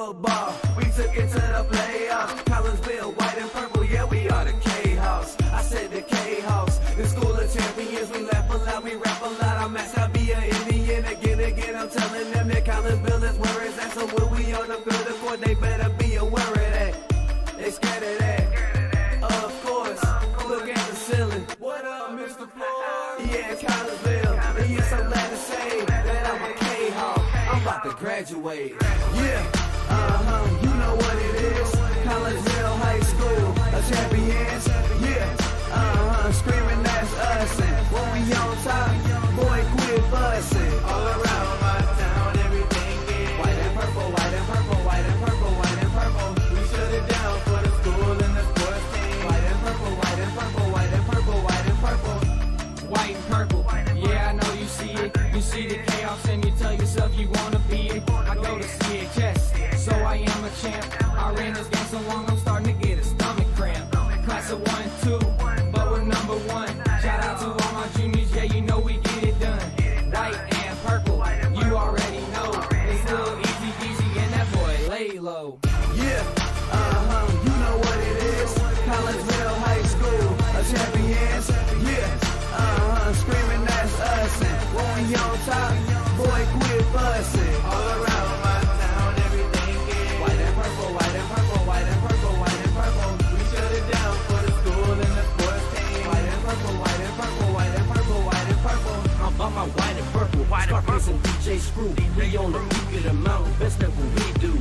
football. We took it to the playoffs. Collinsville, white and purple, yeah, we are the K-House. I said the K-House. The school of champions, we laugh a lot, we rap a lot. I'm at Sabia, Indian, again, I'm telling them that Collinsville is where it's at. So when we on the field of court, they better be aware of that. They scared of that. Of course, look at the ceiling. What up, Mr. Floyd? Yeah, Collinsville. And yes, I'm glad to say that I'm a K-Hawk. I'm about to graduate. Yeah, you know what it is. Collinsville High School, a champions. Yeah, screaming that's us. And when we on top, boy, quit fussing. All around my town, everything is white and purple, white and purple, white and purple, white and purple. We shut it down for the school and the sports team. White and purple, white and purple, white and purple, white and purple. White and purple, yeah, I know you see it. You see the chaos and you tell yourself you wanna be it. I go to CHS, so I am a champ. I ran this game so long I'm starting to get a stomach cramp. Class of 1, 2, but we're number 1. Shout out to all my juniors, yeah, you know we get it done. White and purple, you already know. It's little easy peasy and that boy lay low. Yeah, you know what it is. Collinsville High School, a champions. Yeah, screaming that's us. And when we on top, boy, quit fussing. All around my town, everything is white and purple, white and purple, white and purple, white and purple. We shut it down for the school and the sports team. White and purple, white and purple, white and purple, white and purple. I'm by my white and purple, Scarface and DJ Screw. We on the peak of the mountain, best at what we do.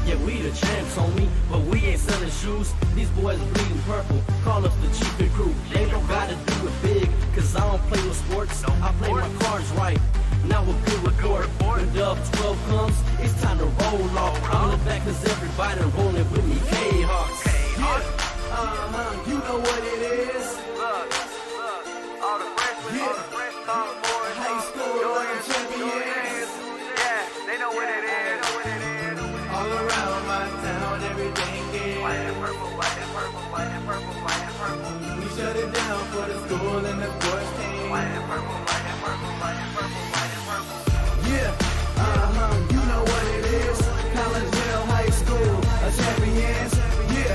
Yeah, we the champs, homie, but we ain't selling shoes. These boys bleeding purple, call us the cheapest crew. They don't gotta do it big, cause I don't play with sports. I play my cards right. Now a good report. When Dub 12 comes, it's time to roll off. I'm in the back cause everybody rolling with me. K-Hawks. Yeah, you know what it is. Look, all the freshmen, Yeah. sophomores, High school, juniors, champions. yeah, they know what it is. All around my town, everything is White and purple, white and purple, white and purple, white and purple. we shut it down for the school and the sports team. White and purple, white and purple, white and purple, white and purple. Yeah, you know what it is. Collinsville High School, a champions. Yeah,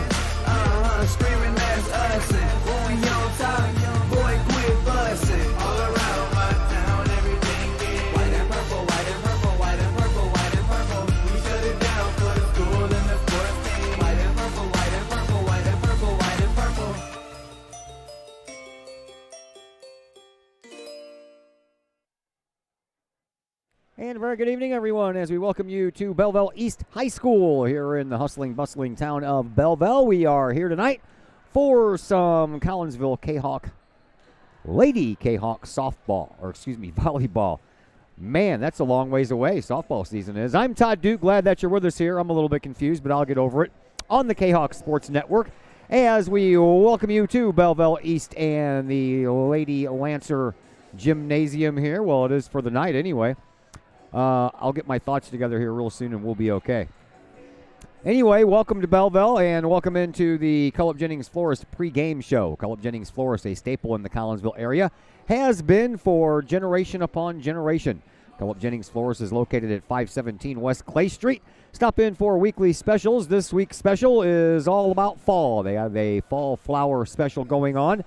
screaming that's us. And when we on top, boy, quit fussing. All around my town, everything is white and purple, white and purple, white and purple, white and purple. We shut it down for the school and the sports team. White and purple, white and purple, white and purple, white and purple. And a very good evening, everyone, as we welcome you to Belleville East High School here in the hustling, bustling town of Belleville. We are here tonight for some Collinsville Kahok, Lady Kahok volleyball. Man, that's a long ways away, softball season is. I'm Todd Duke, glad that you're with us here. I'm a little bit confused, but I'll get over it on the Kahok Sports Network as we welcome you to Belleville East and the Lady Lancer Gymnasium here. Well, it is for the night anyway. I'll get my thoughts together here real soon and we'll be okay. Anyway, welcome to Belleville and welcome into the Cullip Jennings Florist pregame show. Cullip Jennings Florist, a staple in the Collinsville area, has been for generation upon generation. Cullip Jennings Florist is located at 517 West Clay Street. Stop in for weekly specials. This week's special is all about fall. They have a fall flower special going on,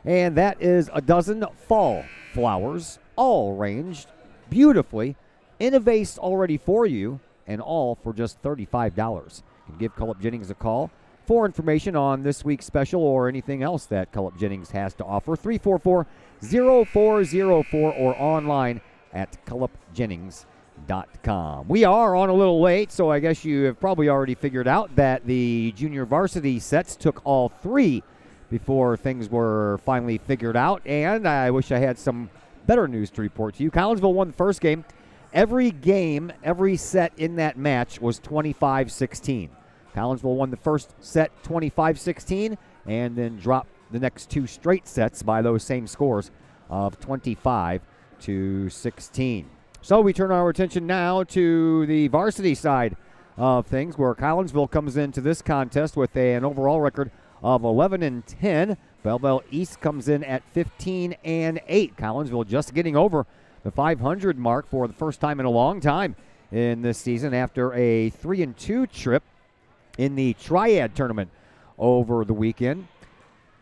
and that is a dozen fall flowers, all arranged beautifully in a vase already for you, and all for just $35. You can give Cullip Jennings a call for information on this week's special or anything else that Cullip Jennings has to offer. 344-0404 or online at cullipjennings.com. We are on a little late, so I guess you have probably already figured out that the junior varsity sets took all three before things were finally figured out, and I wish I had some better news to report to you. Collinsville won the first game. Every game, every set in that match was 25-16. Collinsville won the first set 25-16 and then dropped the next two straight sets by those same scores of 25-16. So we turn our attention now to the varsity side of things, where Collinsville comes into this contest with an overall record of 11-10. Belleville East comes in at 15-8. Collinsville just getting over the 500 mark for the first time in a long time in this season after a 3-2 trip in the Triad tournament over the weekend.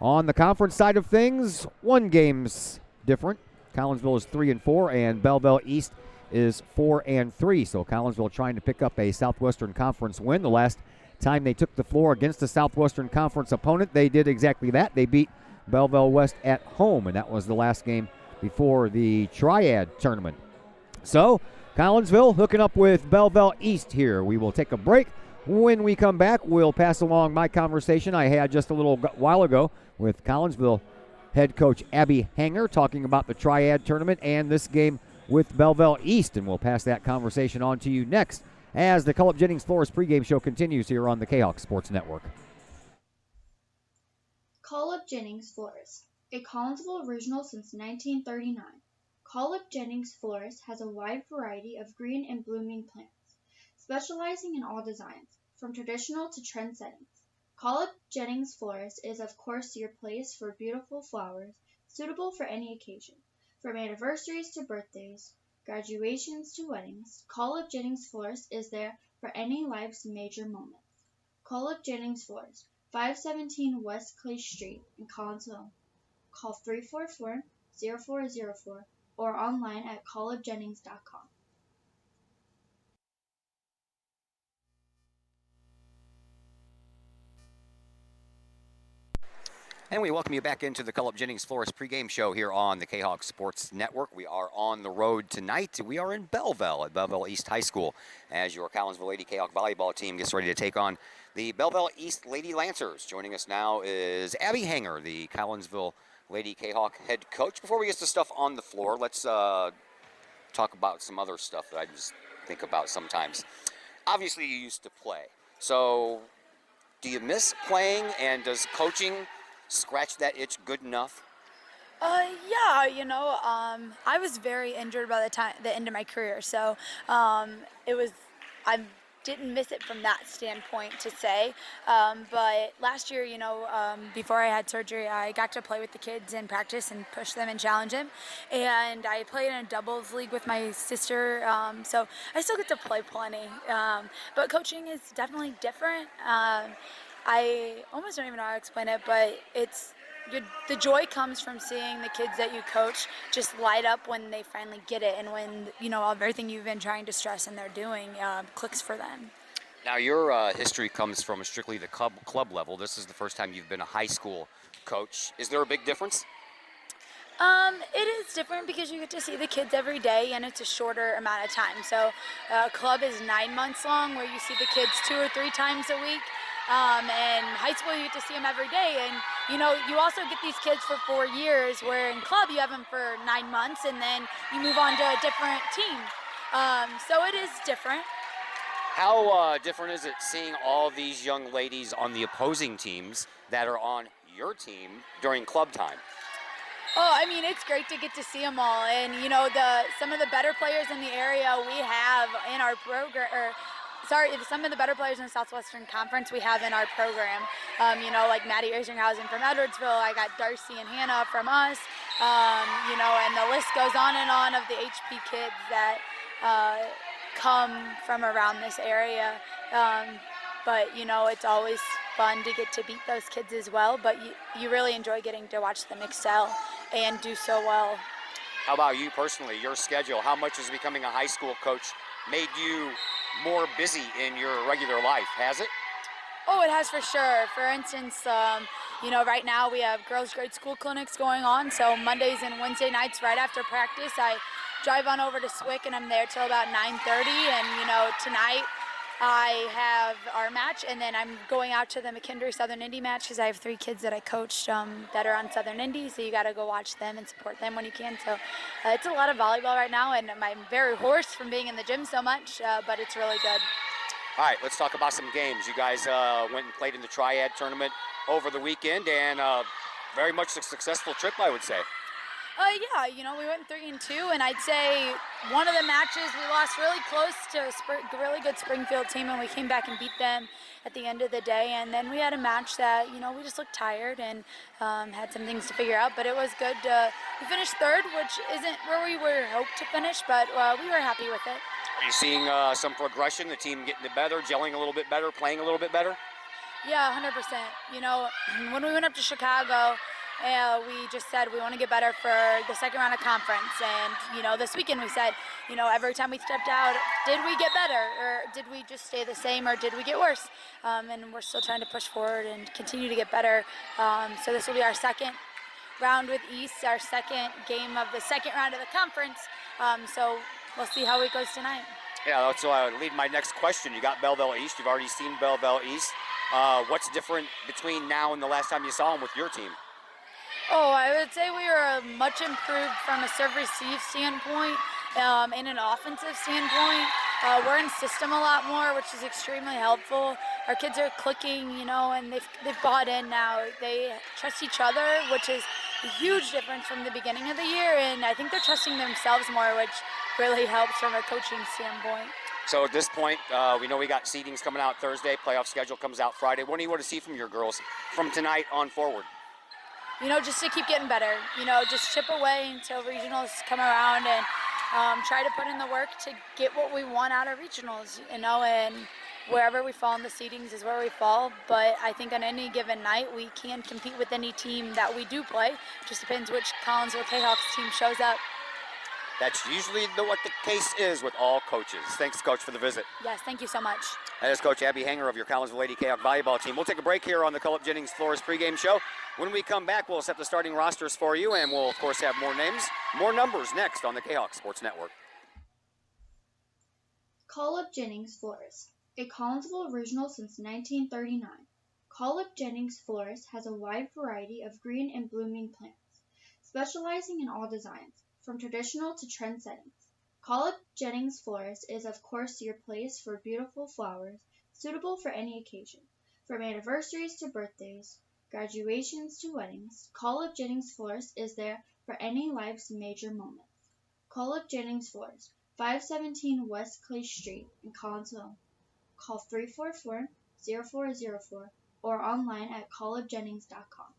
On the conference side of things, one game's different. Collinsville is 3-4, and Belleville East is 4-3. So Collinsville trying to pick up a Southwestern Conference win. The last time they took the floor against a Southwestern Conference opponent, they did exactly that. They beat Belleville West at home, and that was the last game before the Triad tournament. So Collinsville hooking up with Belleville East here. We will take a break. When we come back, we'll pass along my conversation I had just a little while ago with Collinsville head coach Abby Hanger talking about the Triad tournament and this game with Belleville East, and we'll pass that conversation on to you next as the Cullip Jennings Flores pregame show continues here on the Kahok Sports Network. Cullip Jennings Flores, a Collinsville original since 1939. Cullip Jennings Flores has a wide variety of green and blooming plants, specializing in all designs, from traditional to trend settings. Cullip Jennings Flores is of course your place for beautiful flowers, suitable for any occasion. From anniversaries to birthdays, graduations to weddings, Cullip Jennings Flores is there for any life's major moments. Cullip Jennings Flores, 517 West Clay Street in Collinsville. Call 344-0404 or online at cullipjennings.com. And we welcome you back into the Cullip Jennings Flores pregame show here on the Kahok Sports Network. We are on the road tonight. We are in Belleville at Belleville East High School as your Collinsville Lady Kahok volleyball team gets ready to take on the Belleville East Lady Lancers. Joining us now is Abby Hanger, the Collinsville Lady Kahok head coach. Before we get to stuff on the floor, let's talk about some other stuff that I just think about sometimes. Obviously, you used to play. So do you miss playing, and does coaching scratch that itch good enough? Yeah, I was very injured by the end of my career, so I didn't miss it from that standpoint to say. But last year, before I had surgery, I got to play with the kids in practice and push them and challenge them. And I played in a doubles league with my sister, so I still get to play plenty. But coaching is definitely different. I almost don't even know how to explain it, but the joy comes from seeing the kids that you coach just light up when they finally get it, and when everything you've been trying to stress and they're doing clicks for them. Now your history comes from strictly the club level. This is the first time you've been a high school coach. Is there a big difference? It is different because you get to see the kids every day, and it's a shorter amount of time. So club is 9 months long, where you see the kids 2 or 3 times a week. And high school, you get to see them every day. And, you also get these kids for 4 years, where in club you have them for 9 months, and then you move on to a different team. So it is different. How different is it seeing all these young ladies on the opposing teams that are on your team during club time? Oh, it's great to get to see them all. And, some of the better players in the area we have in our program, some of the better players in the Southwestern Conference we have in our program. Like Maddie Eisenhausen from Edwardsville. I got Darcy and Hannah from us. And the list goes on and on of the HP kids that come from around this area. But it's always fun to get to beat those kids as well. But you really enjoy getting to watch them excel and do so well. How about you personally, your schedule? How much has becoming a high school coach made you more busy in your regular life? Has it? Oh, it has for sure. For instance, right now we have girls' grade school clinics going on. So Mondays and Wednesday nights right after practice, I drive on over to Swick, and I'm there till about 9:30. And, tonight I have our match, and then I'm going out to the McKendree Southern Indy match because I have 3 kids that I coached that are on Southern Indy, so you got to go watch them and support them when you can. So it's a lot of volleyball right now, and I'm very hoarse from being in the gym so much, but it's really good. All right, let's talk about some games. You guys went and played in the Triad tournament over the weekend, and very much a successful trip, I would say. Yeah, we went 3-2, and I'd say one of the matches we lost really close to a really good Springfield team, and we came back and beat them at the end of the day. And then we had a match that, we just looked tired and had some things to figure out, but it was good. We finished third, which isn't where we were hoped to finish, but we were happy with it. Are you seeing some progression, the team getting it better, gelling a little bit better, playing a little bit better? Yeah, 100%. When we went up to Chicago, we just said we want to get better for the second round of conference. And, this weekend we said, every time we stepped out, did we get better? Or did we just stay the same? Or did we get worse? And we're still trying to push forward and continue to get better. So this will be our second round with East, our second game of the second round of the conference. So we'll see how it goes tonight. Yeah, that's lead my next question. You got Belleville East. You've already seen Belleville East. What's different between now and the last time you saw them with your team? Oh, I would say we are much improved from a serve-receive standpoint, and an offensive standpoint. We're in system a lot more, which is extremely helpful. Our kids are clicking, and they've bought in now. They trust each other, which is a huge difference from the beginning of the year, and I think they're trusting themselves more, which really helps from a coaching standpoint. So at this point, we know we got seedings coming out Thursday. Playoff schedule comes out Friday. What do you want to see from your girls from tonight on forward? Just to keep getting better. Just chip away until regionals come around and try to put in the work to get what we want out of regionals, and wherever we fall in the seedings is where we fall. But I think on any given night, we can compete with any team that we do play. Just depends which Collinsville Kahoks team shows up. That's usually what the case is with all coaches. Thanks, Coach, for the visit. Yes, thank you so much. That is Coach Abby Hanger of your Collinsville Lady Kahok volleyball team. We'll take a break here on the Culp Jennings Flores pregame show. When we come back, we'll set the starting rosters for you, and we'll, of course, have more names, more numbers next on the Kahok Sports Network. Collinsville Jennings Flores, a Collinsville original since 1939. Collinsville Jennings Flores has a wide variety of green and blooming plants, specializing in all designs, from traditional to trend settings. Collinsville Jennings Flores is of course your place for beautiful flowers, suitable for any occasion. From anniversaries to birthdays, graduations to weddings, Collinsville Jennings Flores is there for any life's major moments. Collinsville Jennings Flores, 517 West Clay Street in Collinsville. Call 344-0404 or online at collinsvillejennings.com.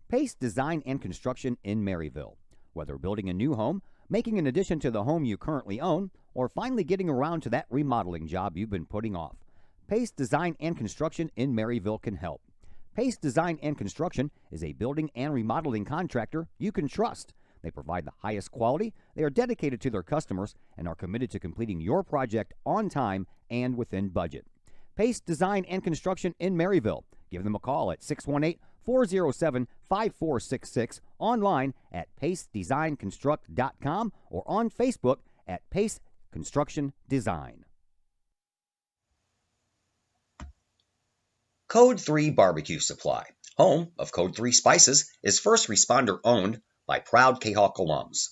Pace Design and Construction in Maryville. Whether building a new home, making an addition to the home you currently own, or finally getting around to that remodeling job you've been putting off, Pace Design and Construction in Maryville can help. Pace Design and Construction is a building and remodeling contractor you can trust. They provide the highest quality, they are dedicated to their customers, and are committed to completing your project on time and within budget. Pace Design and Construction in Maryville. Give them a call at 618-407-5466, online at pacedesignconstruct.com, or on Facebook at Pace Construction Design. Code 3 Barbecue Supply, home of Code 3 Spices, is first responder owned by proud Kahok alums.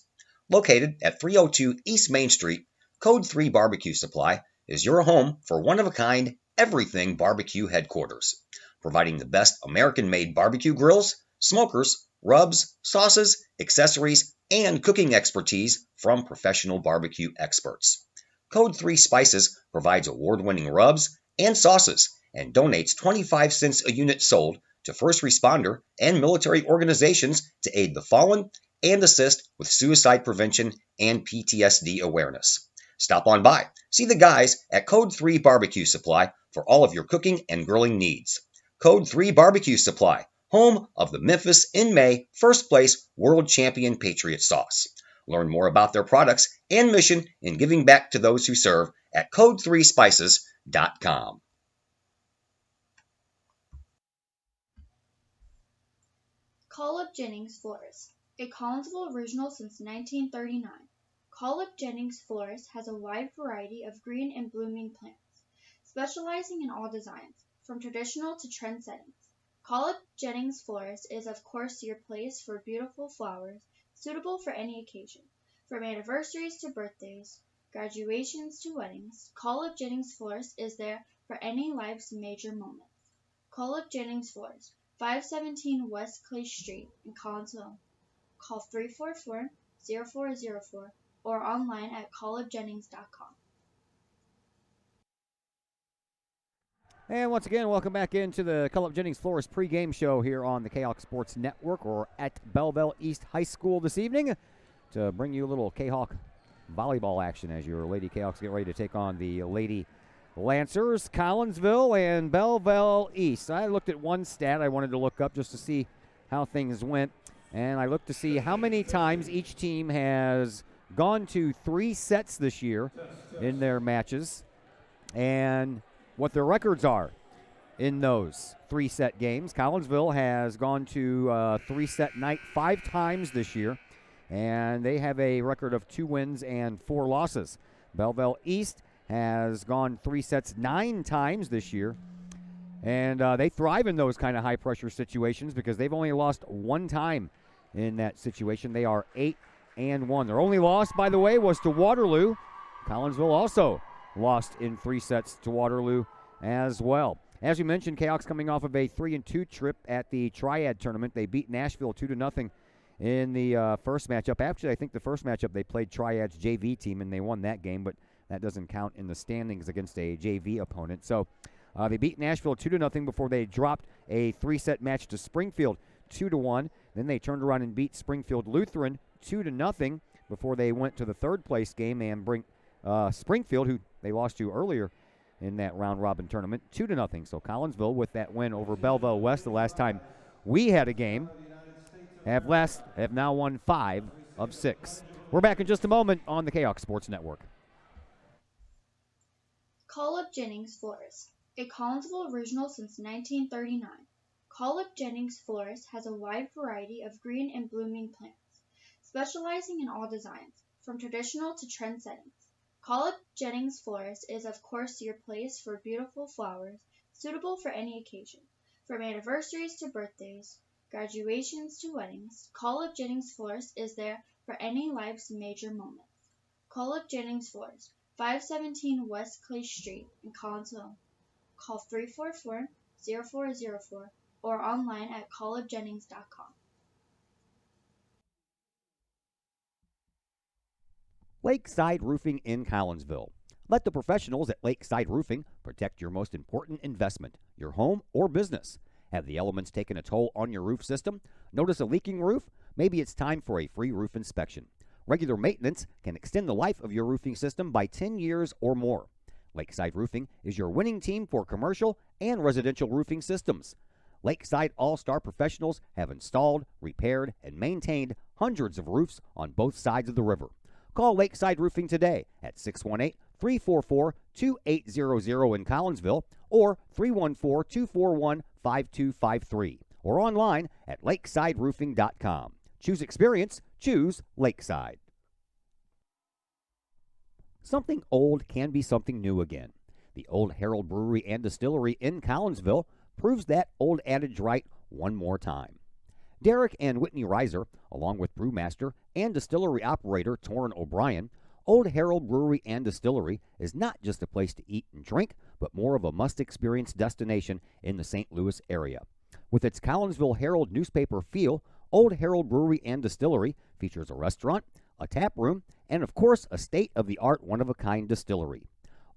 Located at 302 East Main Street, Code 3 Barbecue Supply is your home for one-of-a-kind everything barbecue headquarters, providing the best American-made barbecue grills, smokers, rubs, sauces, accessories, and cooking expertise from professional barbecue experts. Code 3 Spices provides award-winning rubs and sauces and donates 25 cents a unit sold to first responder and military organizations to aid the fallen and assist with suicide prevention and PTSD awareness. Stop on by. See the guys at Code 3 Barbecue Supply for all of your cooking and grilling needs. Code 3 Barbecue Supply, home of the Memphis in May first place world champion Patriot sauce. Learn more about their products and mission in giving back to those who serve at code3spices.com. Call Up Jennings Florist, a Collinsville original since 1939. Call Up Jennings Florist has a wide variety of green and blooming plants, specializing in all designs, from traditional to trend settings. Call Up Jennings Florist is of course your place for beautiful flowers, suitable for any occasion. From anniversaries to birthdays, graduations to weddings, Call Up Jennings Florist is there for any life's major moments. Call Up Jennings Florist, 517 West Clay Street in Collinsville. Call 344-0404 or online at callupjennings.com. And once again, welcome back into the Call Up Jennings Florist pregame show here on the Kahok Sports Network or at Belleville East High School this evening to bring you a little Kahok volleyball action as your Lady Kahoks get ready to take on the Lady Lancers, Collinsville, and Belleville East. I looked at one stat I wanted to look up just to see how things went, and I looked to see how many times each team has gone to 3 sets this year in their matches and what their records are in those 3-set games. Collinsville has gone to a 3-set night 5 times this year, and they have a record of 2 wins and 4 losses. Belleville East has gone 3 sets 9 times this year, and they thrive in those kind of high-pressure situations because they've only lost 1 time in that situation. They are 8-1. Their only loss, by the way, was to Waterloo. Collinsville also lost in 3 sets to Waterloo as well. As we mentioned, Kahoks coming off of a 3-2 trip at the Triad tournament. They beat Nashville 2-0 in the first matchup. Actually, I think the first matchup they played Triad's JV team, and they won that game, but that doesn't count in the standings against a JV opponent. So they beat Nashville 2-0 before they dropped a 3-set match to Springfield 2-1. Then they turned around and beat Springfield Lutheran 2-0 before they went to the third-place game and bring Springfield, who they lost to earlier in that round-robin tournament, 2-0. So Collinsville, with that win over Belleville West the last time we had a game, have now won 5 of 6. We're back in just a moment on the Kahok Sports Network. Call Up Jennings Florist, a Collinsville original since 1939. Call Up Jennings Florist has a wide variety of green and blooming plants, specializing in all designs, from traditional to trend settings. Call Up Jennings Florist is of course your place for beautiful flowers, suitable for any occasion. From anniversaries to birthdays, graduations to weddings, Call Up Jennings Florist is there for any life's major moments. Call Up Jennings Florist, 517 West Clay Street in Collinsville. Call 344-0404 or online at callupjennings.com. Lakeside Roofing in Collinsville. Let the professionals at Lakeside Roofing protect your most important investment, your home or business. Have the elements taken a toll on your roof system? Notice a leaking roof? Maybe it's time for a free roof inspection. Regular maintenance can extend the life of your roofing system by 10 years or more. Lakeside Roofing is your winning team for commercial and residential roofing systems. Lakeside All-Star professionals have installed, repaired, and maintained hundreds of roofs on both sides of the river. Call Lakeside Roofing today at 618-344-2800 in Collinsville or 314-241-5253 or online at lakesideroofing.com. Choose experience. Choose Lakeside. Something old can be something new again. The Old Herald Brewery and Distillery in Collinsville proves that old adage right one more time. Derek and Whitney Reiser, along with brewmaster and distillery operator Torrin O'Brien, Old Herald Brewery and Distillery is not just a place to eat and drink, but more of a must-experience destination in the St. Louis area. With its Collinsville Herald newspaper feel, Old Herald Brewery and Distillery features a restaurant, a tap room, and of course a state-of-the-art one-of-a-kind distillery.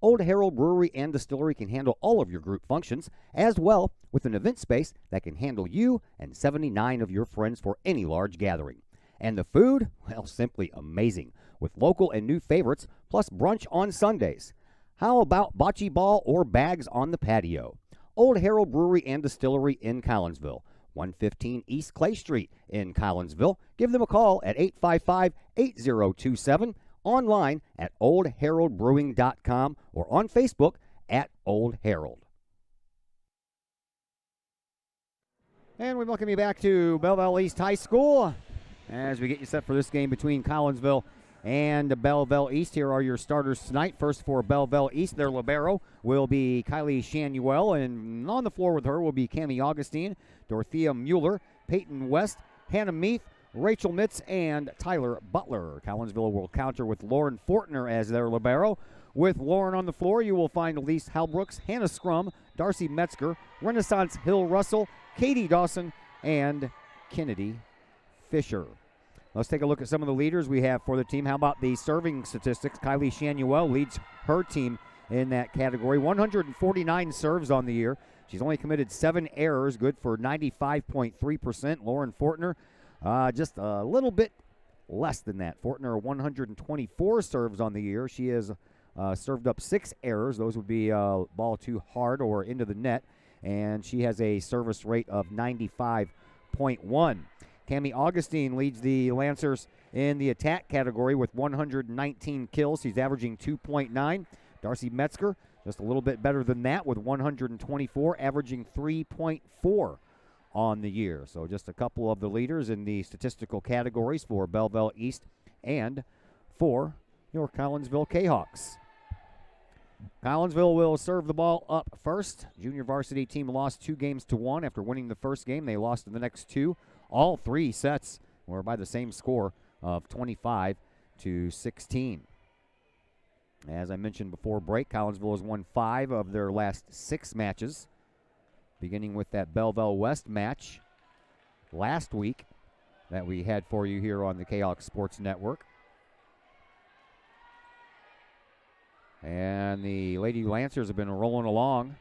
Old Herald Brewery and Distillery can handle all of your group functions, as well with an event space that can handle you and 79 of your friends for any large gathering. And the food, well, simply amazing, with local and new favorites, plus brunch on Sundays. How about bocce ball or bags on the patio? Old Harold Brewery and Distillery in Collinsville, 115 East Clay Street in Collinsville. Give them a call at 855-8027, online at oldharoldbrewing.com, or on Facebook at Old Harold. And we welcome you back to Belleville East High School as we get you set for this game between Collinsville and Belleville East. Here are your starters tonight. First for Belleville East, their libero will be Kylie Shanuel, and on the floor with her will be Cammie Augustine, Dorothea Mueller, Peyton West, Hannah Meath, Rachel Mitz, and Tyler Butler. Collinsville will counter with Lauren Fortner as their libero. With Lauren on the floor, you will find Elise Halbrooks, Hannah Scrum, Darcy Metzger, Renaissance Hill Russell, Katie Dawson, and Kennedy Fisher. Let's take a look at some of the leaders we have for the team. How about the serving statistics? Kylie Shanuel leads her team in that category. 149 serves on the year. She's only committed 7 errors, good for 95.3%. Lauren Fortner, just a little bit less than that. Fortner, 124 serves on the year. She has served up 6 errors. Those would be ball too hard or into the net. And she has a service rate of 95.1. Cammie Augustine leads the Lancers in the attack category with 119 kills. She's averaging 2.9. Darcy Metzger, just a little bit better than that with 124, averaging 3.4 on the year. So just a couple of the leaders in the statistical categories for Belleville East and for your Collinsville Kahawks. Collinsville will serve the ball up first. Junior varsity team lost 2-1 after winning the first game. They lost in the next 2. All 3 sets were by the same score of 25-16. As I mentioned before break, Collinsville has won 5 of their last 6 matches, beginning with that Belleville West match last week that we had for you here on the Kahoks Sports Network. And the Lady Lancers have been rolling along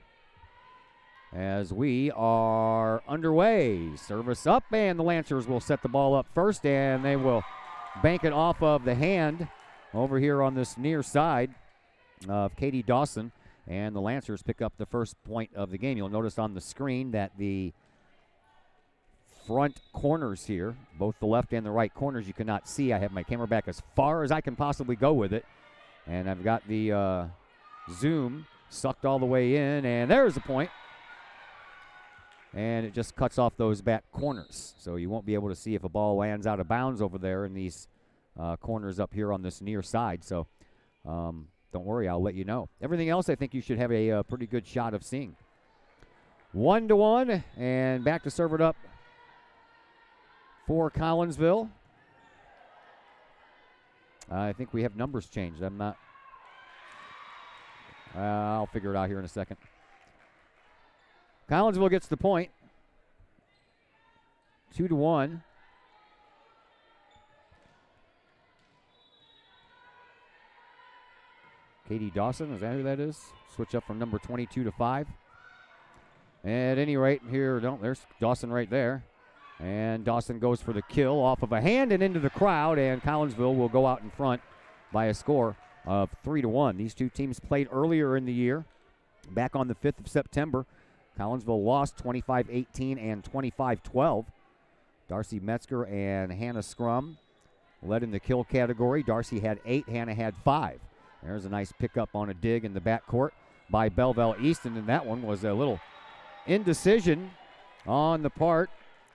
as we are underway. Service up, and the Lancers will set the ball up first, and they will bank it off of the hand over here on this near side of Katie Dawson, and the Lancers pick up the first point of the game. You'll notice on the screen that the front corners here, both the left and the right corners, you cannot see. I have my camera back as far as I can possibly go with it, and I've got the zoom sucked all the way in, and there's the point. And it just cuts off those back corners. So you won't be able to see if a ball lands out of bounds over there in these corners up here on this near side. So don't worry, I'll let you know. Everything else I think you should have a pretty good shot of seeing. 1-1, and back to serve it up for Collinsville. I think we have numbers changed. I'm not. I'll figure it out here in a second. Collinsville gets the point. 2-1. Katie Dawson, is that who that is? Switch up from number 22 to 5. At any rate, here, there's Dawson right there. And Dawson goes for the kill off of a hand and into the crowd, and Collinsville will go out in front by a score of 3-1. These two teams played earlier in the year, back on the 5th of September. Collinsville lost 25-18 and 25-12. Darcy Metzger and Hannah Scrum led in the kill category. Darcy had 8, Hannah had 5. There's a nice pickup on a dig in the backcourt by Belleville East, and then that one was a little indecision on the part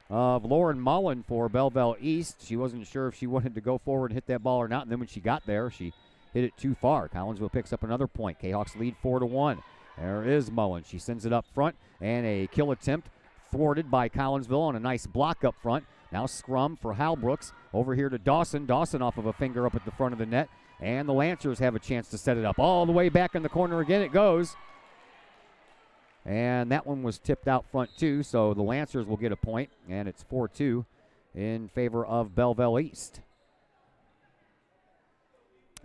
of Lauren Mullen for Belleville East. She wasn't sure if she wanted to go forward and hit that ball or not, and then when she got there, she hit it too far. Collinsville picks up another point. Kahawks lead 4-1. There is Mullen. She sends it up front, and a kill attempt thwarted by Collinsville on a nice block up front. Now Scrum for Halbrooks. Over here to Dawson. Dawson off of a finger up at the front of the net. And the Lancers have a chance to set it up. All the way back in the corner again it goes. And that one was tipped out front too, so the Lancers will get a point, and it's 4-2 in favor of Belleville East.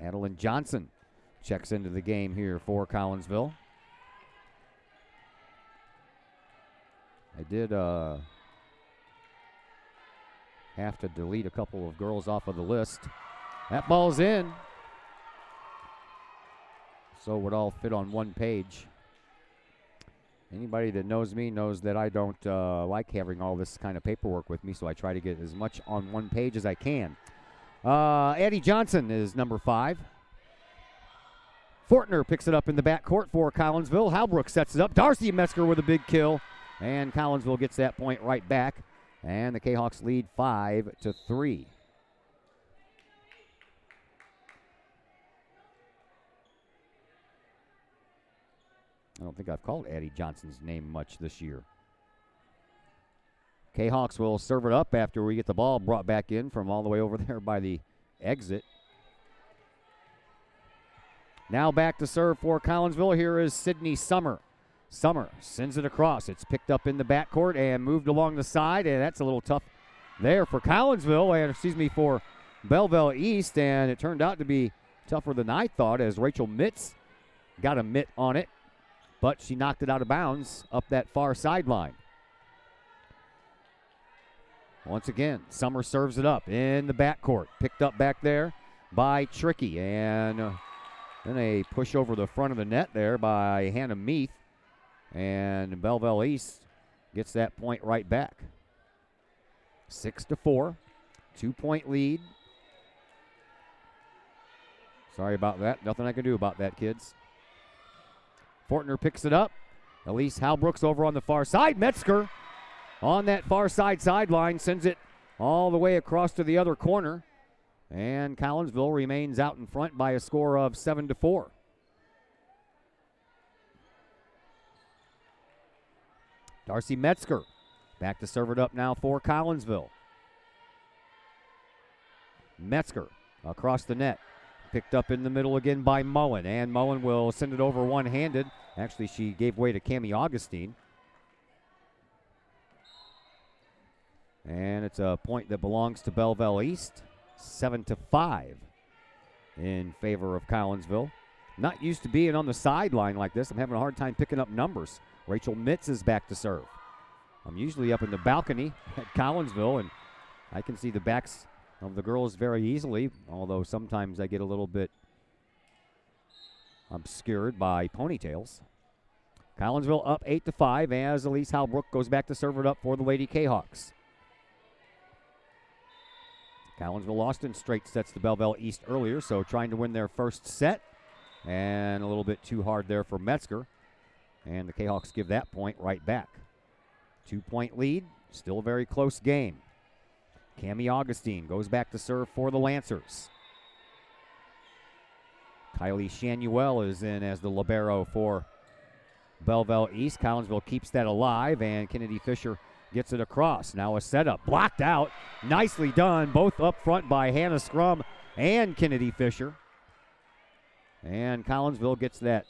Adeline Johnson checks into the game here for Collinsville. I did have to delete a couple of girls off of the list. That ball's in. So it would all fit on one page. Anybody that knows me knows that I don't like having all this kind of paperwork with me, so I try to get as much on one page as I can. Addie Johnson is number 5. Fortner picks it up in the backcourt for Collinsville. Halbrook sets it up. Darcy Metzger with a big kill, and Collinsville gets that point right back, and the Kahawks lead 5-3. I don't think I've called Addie Johnson's name much this year. Kahawks will serve it up after we get the ball brought back in from all the way over there by the exit. Now back to serve for Collinsville. Here is Sydney Summer. Summer sends it across. It's picked up in the backcourt and moved along the side, and that's a little tough there for Collinsville, for Belleville East, and it turned out to be tougher than I thought as Rachel Mitz got a mitt on it, but she knocked it out of bounds up that far sideline. Once again, Summer serves it up in the backcourt. Picked up back there by Tricky, and then a push over the front of the net there by Hannah Meath, and Belleville East gets that point right back. 6-4, 2-point lead. Sorry about that. Nothing I can do about that, kids. Fortner picks it up. Elise Halbrooks over on the far side. Metzger on that far sideline sends it all the way across to the other corner. And Collinsville remains out in front by a score of 7-4. Darcy Metzger back to serve it up now for Collinsville. Metzger across the net. Picked up in the middle again by Mullen, and Mullen will send it over one-handed. Actually, she gave way to Cammie Augustine. And it's a point that belongs to Belleville East. 7-5 in favor of Collinsville. Not used to being on the sideline like this. I'm having a hard time picking up numbers. Rachel Mitz is back to serve. I'm usually up in the balcony at Collinsville, and I can see the backs of the girls very easily, although sometimes I get a little bit obscured by ponytails. Collinsville up 8-5 as Elise Halbrook goes back to serve it up for the Lady Kahawks. Collinsville lost in straight sets to Belleville East earlier, so trying to win their first set, and a little bit too hard there for Metzger, and the Kahawks give that point right back. 2-point lead, still a very close game. Cammie Augustine goes back to serve for the Lancers. Kylie Shanuel is in as the libero for Belleville East. Collinsville keeps that alive, and Kennedy Fisher gets it across. Now a setup, blocked out. Nicely done, both up front by Hannah Scrum and Kennedy Fisher. And Collinsville gets that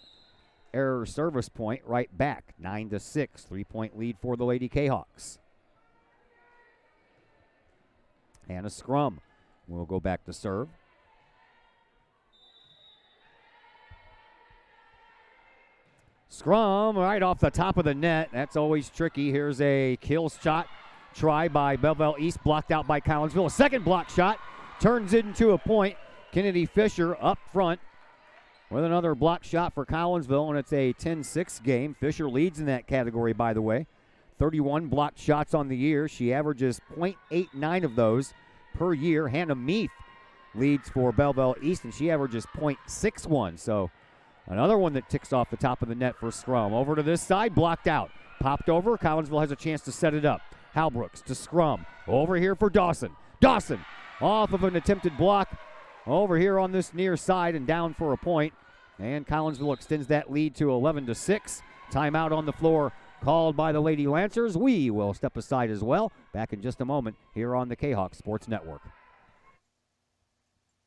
error service point right back. 9-6, 3-point lead for the Lady Kahawks. Hannah Scrum will go back to serve. Scrum right off the top of the net. That's always tricky. Here's a kill shot try by Belleville East, blocked out by Collinsville. A second block shot turns it into a point. Kennedy Fisher up front with another block shot for Collinsville, and it's a 10-6 game. Fisher leads in that category, by the way. 31 blocked shots on the year. She averages .89 of those per year. Hannah Meath leads for Belleville East, and she averages .61. So another one that ticks off the top of the net for Scrum. Over to this side, blocked out. Popped over. Collinsville has a chance to set it up. Halbrooks to Scrum. Over here for Dawson. Dawson off of an attempted block over here on this near side and down for a point. And Collinsville extends that lead to 11-6. Timeout on the floor called by the Lady Lancers. We will step aside as well. Back in just a moment here on the Kahawk Sports Network.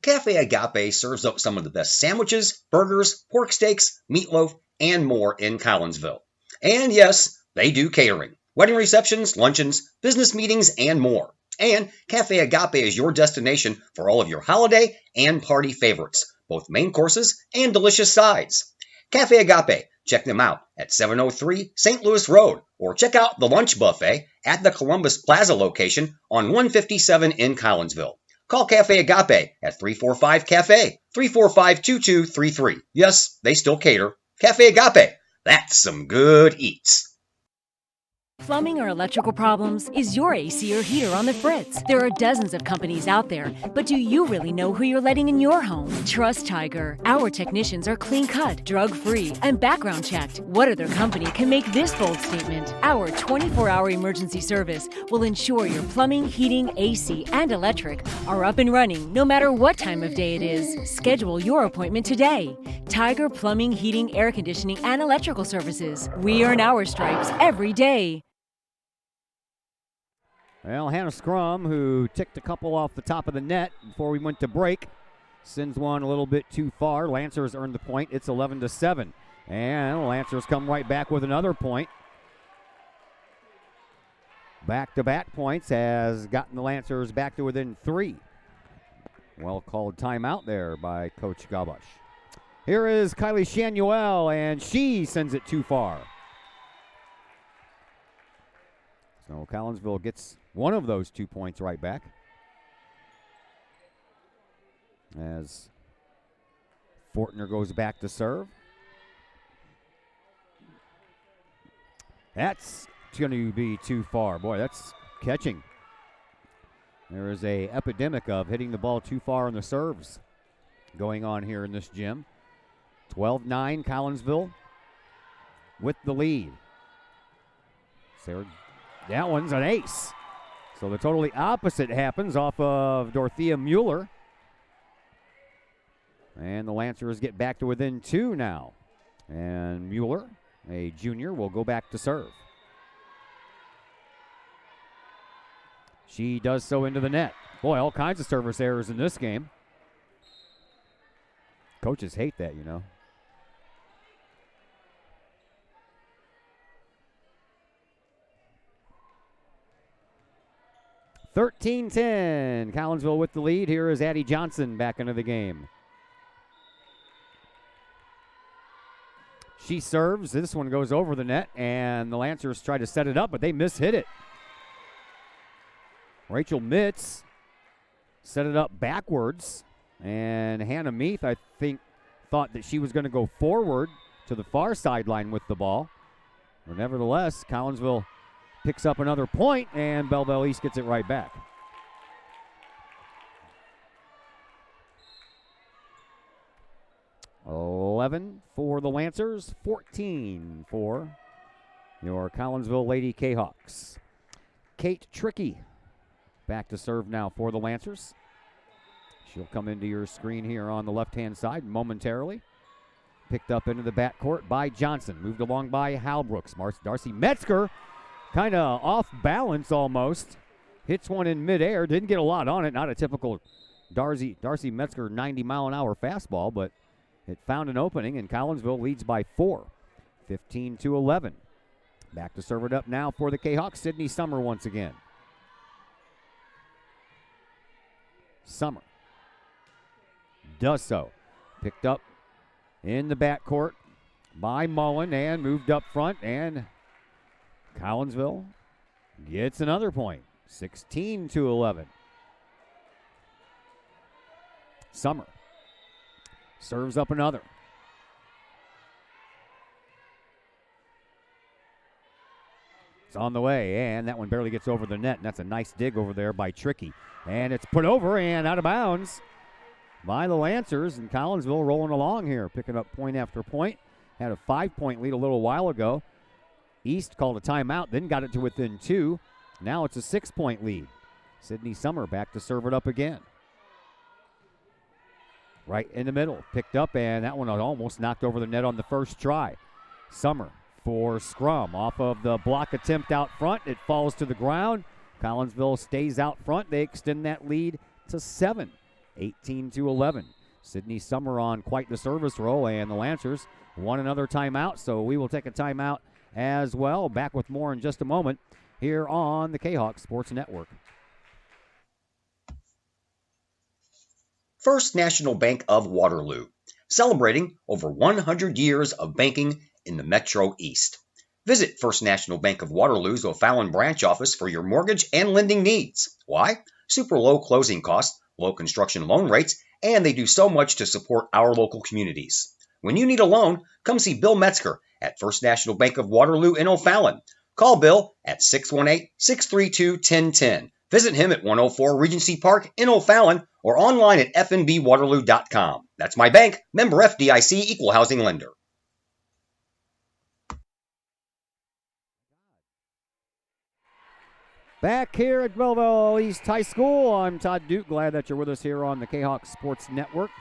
Cafe Agape serves up some of the best sandwiches, burgers, pork steaks, meatloaf, and more in Collinsville. And yes, they do catering. Wedding receptions, luncheons, business meetings, and more. And Cafe Agape is your destination for all of your holiday and party favorites, both main courses and delicious sides. Cafe Agape, Check them out at 703 St. Louis Road, or check out the lunch buffet at the Columbus Plaza location on 157 in Collinsville. Call Cafe Agape at 345-CAFE, 345-2233. Yes, they still cater. Cafe Agape, that's some good eats. Plumbing or electrical problems? Is your AC or heater on the fritz? There are dozens of companies out there, but do you really know who you're letting in your home? Trust Tiger. Our technicians are clean-cut, drug-free, and background checked. What other company can make this bold statement? Our 24-hour emergency service will ensure your plumbing, heating, AC, and electric are up and running no matter what time of day it is. Schedule your appointment today. Tiger Plumbing, Heating, Air Conditioning, and Electrical Services. We earn our stripes every day. Well, Hannah Scrum, who ticked a couple off the top of the net before we went to break, sends one a little bit too far. Lancers earned the point. It's 11-7. And Lancers come right back with another point. Back-to-back points has gotten the Lancers back to within 3. Well called timeout there by Coach Gabash. Here is Kylie Shanuel, and she sends it too far. So Collinsville gets one of those 2 points right back. As Fortner goes back to serve. That's going to be too far. Boy, that's catching. There is a epidemic of hitting the ball too far on the serves going on here in this gym. 12-9 Collinsville with the lead. Sarah, that one's an ace. So the totally opposite happens off of Dorothea Mueller. And the Lancers get back to within 2 now. And Mueller, a junior, will go back to serve. She does so into the net. Boy, all kinds of service errors in this game. Coaches hate that, you know. (13-10). Collinsville with the lead. Here is Addie Johnson back into the game. She serves. This one goes over the net, and the Lancers try to set it up, but they mishit it. Rachel Mitz set it up backwards, and Hannah Meath, I think, thought that she was going to go forward to the far sideline with the ball. But nevertheless, Collinsville picks up another point, and Belleville East gets it right back. (11) for the Lancers, 14 for your Collinsville Lady Kahawks. Kate Trickey back to serve now for the Lancers. She'll come into your screen here on the left-hand side momentarily. Picked up into the backcourt by Johnson. Moved along by Halbrooks. Darcy Metzger, kind of off balance almost. Hits one in midair. Didn't get a lot on it. Not a typical Darcy Metzger 90-mile-an-hour fastball, but it found an opening, and Collinsville leads by 4, 15-11. Back to serve it up now for the Kahawks. Sydney Summer once again. Summer does so. Picked up in the backcourt by Mullen and moved up front, and Collinsville gets another point. 16-11. Summer serves up another. It's on the way, and that one barely gets over the net, and that's a nice dig over there by Trickey. And it's put over and out of bounds by the Lancers, and Collinsville rolling along here, picking up point after point. Had a 5-point lead a little while ago. East called a timeout, then got it to within 2. Now it's a 6-point lead. Sydney Summer back to serve it up again. Right in the middle, picked up, and that one almost knocked over the net on the first try. Summer for scrum off of the block attempt out front. It falls to the ground. Collinsville stays out front. They extend that lead to 7, 18-11. Sydney Summer on quite the service roll, and the Lancers want another timeout, so we will take a timeout as well. Back with more in just a moment here on the Kahok Sports Network. First National Bank of Waterloo, celebrating over 100 years of banking in the Metro East. Visit First National Bank of Waterloo's O'Fallon branch office for your mortgage and lending needs. Why? Super low closing costs, low construction loan rates, and they do so much to support our local communities. When you need a loan, come see Bill Metzger at First National Bank of Waterloo in O'Fallon. Call Bill at 618-632-1010. Visit him at 104 Regency Park in O'Fallon or online at fnbwaterloo.com. That's my bank, member FDIC, equal housing lender. Back here at Belleville East High School, I'm Todd Duke. Glad that you're with us here on the Kahok Sports Network.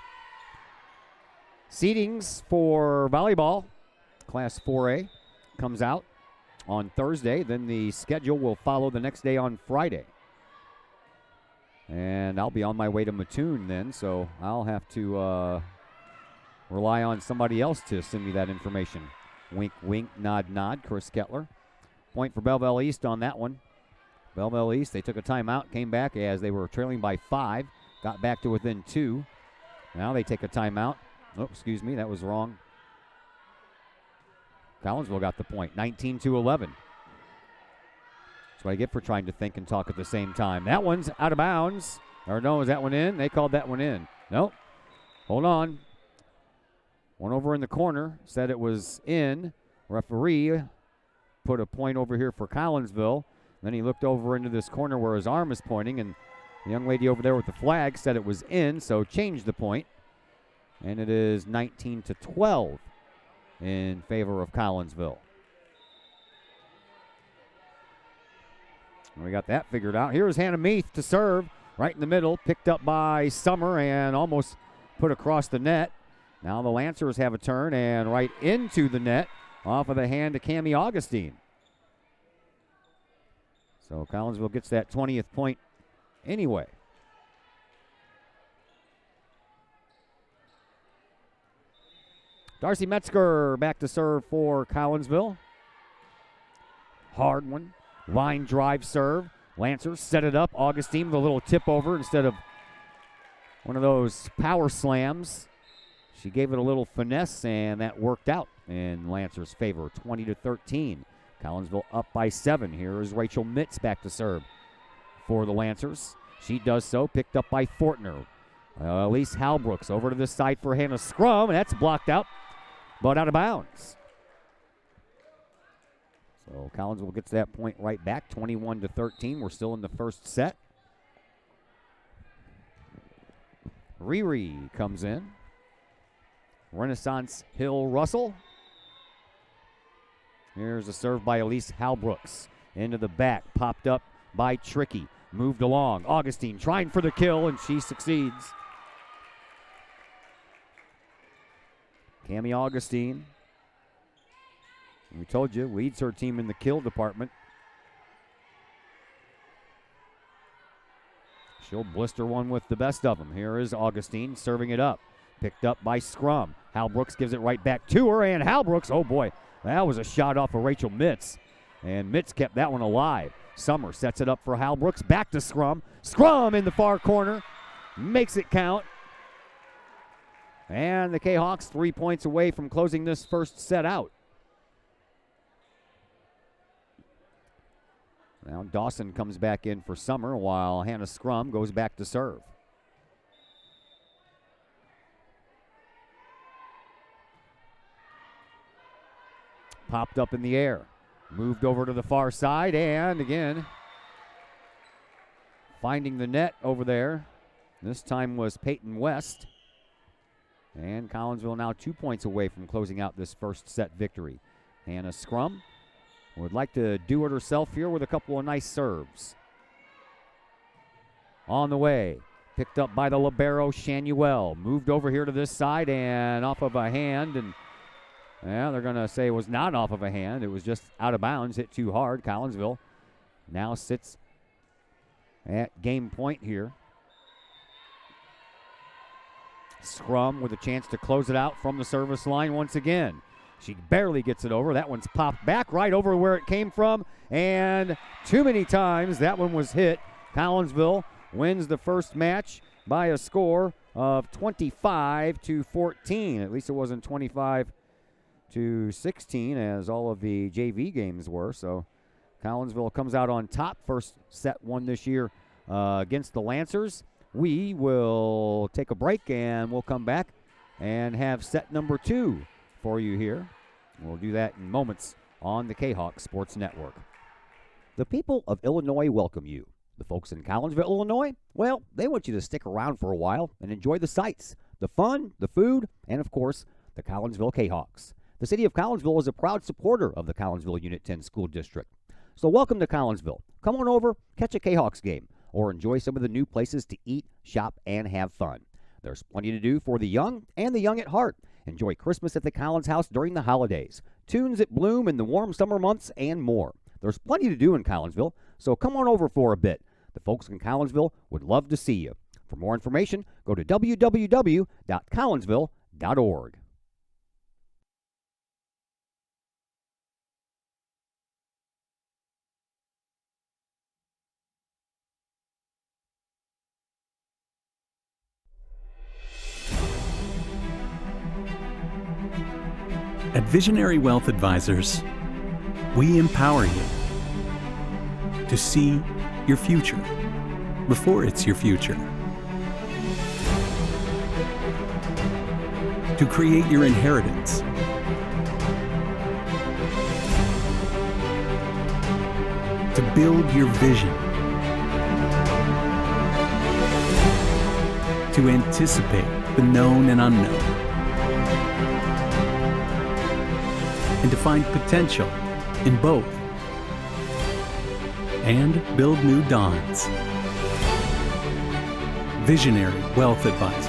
Seedings for volleyball, Class 4A, comes out on Thursday. Then the schedule will follow the next day on Friday. And I'll be on my way to Mattoon then, so I'll have to rely on somebody else to send me that information. Wink, wink, nod, nod. Chris Kettler. Point for Belleville East on that one. Belleville East, they took a timeout, came back as they were trailing by 5, got back to within 2. Now they take a timeout. Oh, excuse me, that was wrong. Collinsville got the point, 19-11. That's what I get for trying to think and talk at the same time. That one's out of bounds. Or no, is that one in? They called that one in. Nope. Hold on. One over in the corner said it was in. Referee put a point over here for Collinsville. Then he looked over into this corner where his arm is pointing, and the young lady over there with the flag said it was in, so changed the point. And it is 19-12 in favor of Collinsville. And we got that figured out. Here's Hannah Meath to serve, right in the middle, picked up by Summer and almost put across the net. Now the Lancers have a turn and right into the net off of the hand to Cammie Augustine. So Collinsville gets that 20th point anyway. Darcy Metzger back to serve for Collinsville. Hard one. Line drive serve. Lancers set it up. Augustine with a little tip over instead of one of those power slams. She gave it a little finesse, and that worked out in Lancers' favor, 20-13. Collinsville up by 7. Here is Rachel Mitz back to serve for the Lancers. She does so, picked up by Fortner. Elise Halbrooks over to this side for Hannah Scrum, and that's blocked out, but out of bounds. So Collinsville gets that point right back, 21-13. We're still in the first set. Riri comes in. Renaissance Hill Russell. Here's a serve by Elise Halbrooks. Into the back, popped up by Tricky. Moved along. Augustine trying for the kill, and she succeeds. Cammie Augustine, we told you, leads her team in the kill department. She'll blister one with the best of them. Here is Augustine serving it up. Picked up by Scrum. Halbrooks gives it right back to her, and Halbrooks, oh boy, that was a shot off of Rachel Mitz. And Mitz kept that one alive. Summer sets it up for Halbrooks. Back to Scrum. Scrum in the far corner. Makes it count. And the Kahawks 3 points away from closing this first set out. Now Dawson comes back in for Summer while Hannah Scrum goes back to serve. Popped up in the air. Moved over to the far side, and again, finding the net over there. This time was Peyton West. And Collinsville now 2 points away from closing out this first set victory. Hannah Scrum would like to do it herself here with a couple of nice serves. On the way, picked up by the libero Shanuel. Moved over here to this side and off of a hand, and yeah, they're going to say it was not off of a hand. It was just out of bounds, hit too hard. Collinsville now sits at game point here. Scrum with a chance to close it out from the service line once again. She barely gets it over. That one's popped back right over where it came from, and too many times that one was hit. Collinsville wins the first match by a score of 25-14. At least it wasn't 25 to 16, as all of the JV games were. So Collinsville comes out on top. First set won this year against the Lancers. We will take a break, and we'll come back and have set number 2 for you here. We'll do that in moments on the Kahok Sports Network. The people of Illinois welcome you. The folks in Collinsville, Illinois, well, they want you to stick around for a while and enjoy the sights, the fun, the food, and, of course, the Collinsville Kahawks. The city of Collinsville is a proud supporter of the Collinsville Unit 10 School District. So welcome to Collinsville. Come on over, catch a Kahawks game, or enjoy some of the new places to eat, shop, and have fun. There's plenty to do for the young and the young at heart. Enjoy Christmas at the Collins House during the holidays, tunes that bloom in the warm summer months, and more. There's plenty to do in Collinsville, so come on over for a bit. The folks in Collinsville would love to see you. For more information, go to www.collinsville.org. At Visionary Wealth Advisors, we empower you to see your future before it's your future, to create your inheritance, to build your vision, to anticipate the known and unknown, and to find potential in both, and build new dawns. Visionary Wealth Advisors.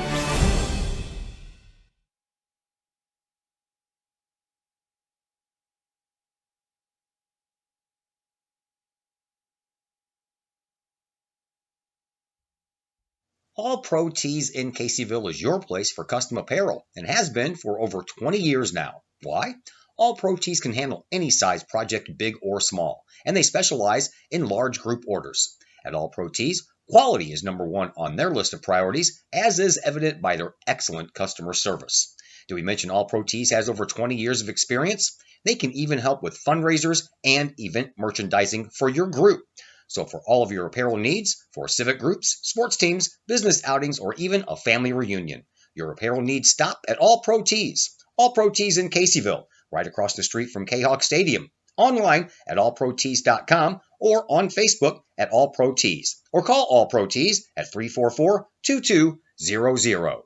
All Pro Tees in Caseyville is your place for custom apparel and has been for over 20 years now. Why? All Pro Tees can handle any size project, big or small, and they specialize in large group orders. At All Pro Tees, quality is number 1 on their list of priorities, as is evident by their excellent customer service. Did we mention All Pro Tees has over 20 years of experience? They can even help with fundraisers and event merchandising for your group. So for all of your apparel needs, for civic groups, sports teams, business outings, or even a family reunion, your apparel needs stop at All Pro Tees. All Pro Tees in Caseyville, right across the street from Kahok Stadium. Online at allprotees.com or on Facebook at All Pro Tees. Or call All Pro Tees at 344-2200.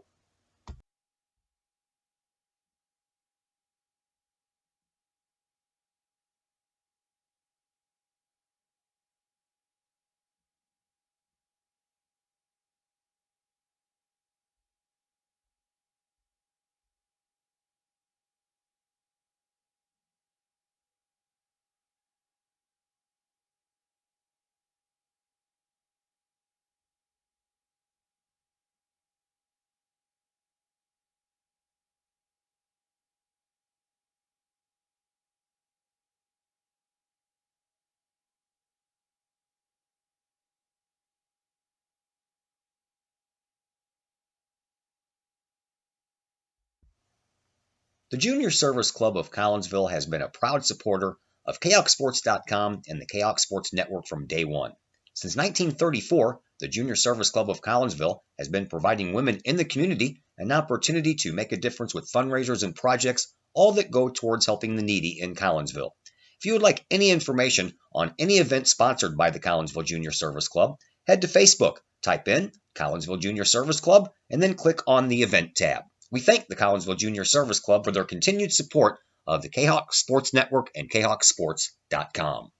The Junior Service Club of Collinsville has been a proud supporter of KahokSports.com and the Kahok Sports Network from day one. Since 1934, the Junior Service Club of Collinsville has been providing women in the community an opportunity to make a difference with fundraisers and projects, all that go towards helping the needy in Collinsville. If you would like any information on any event sponsored by the Collinsville Junior Service Club, head to Facebook, type in Collinsville Junior Service Club, and then click on the Event tab. We thank the Collinsville Junior Service Club for their continued support of the Kahok Sports Network and KahokSports.com.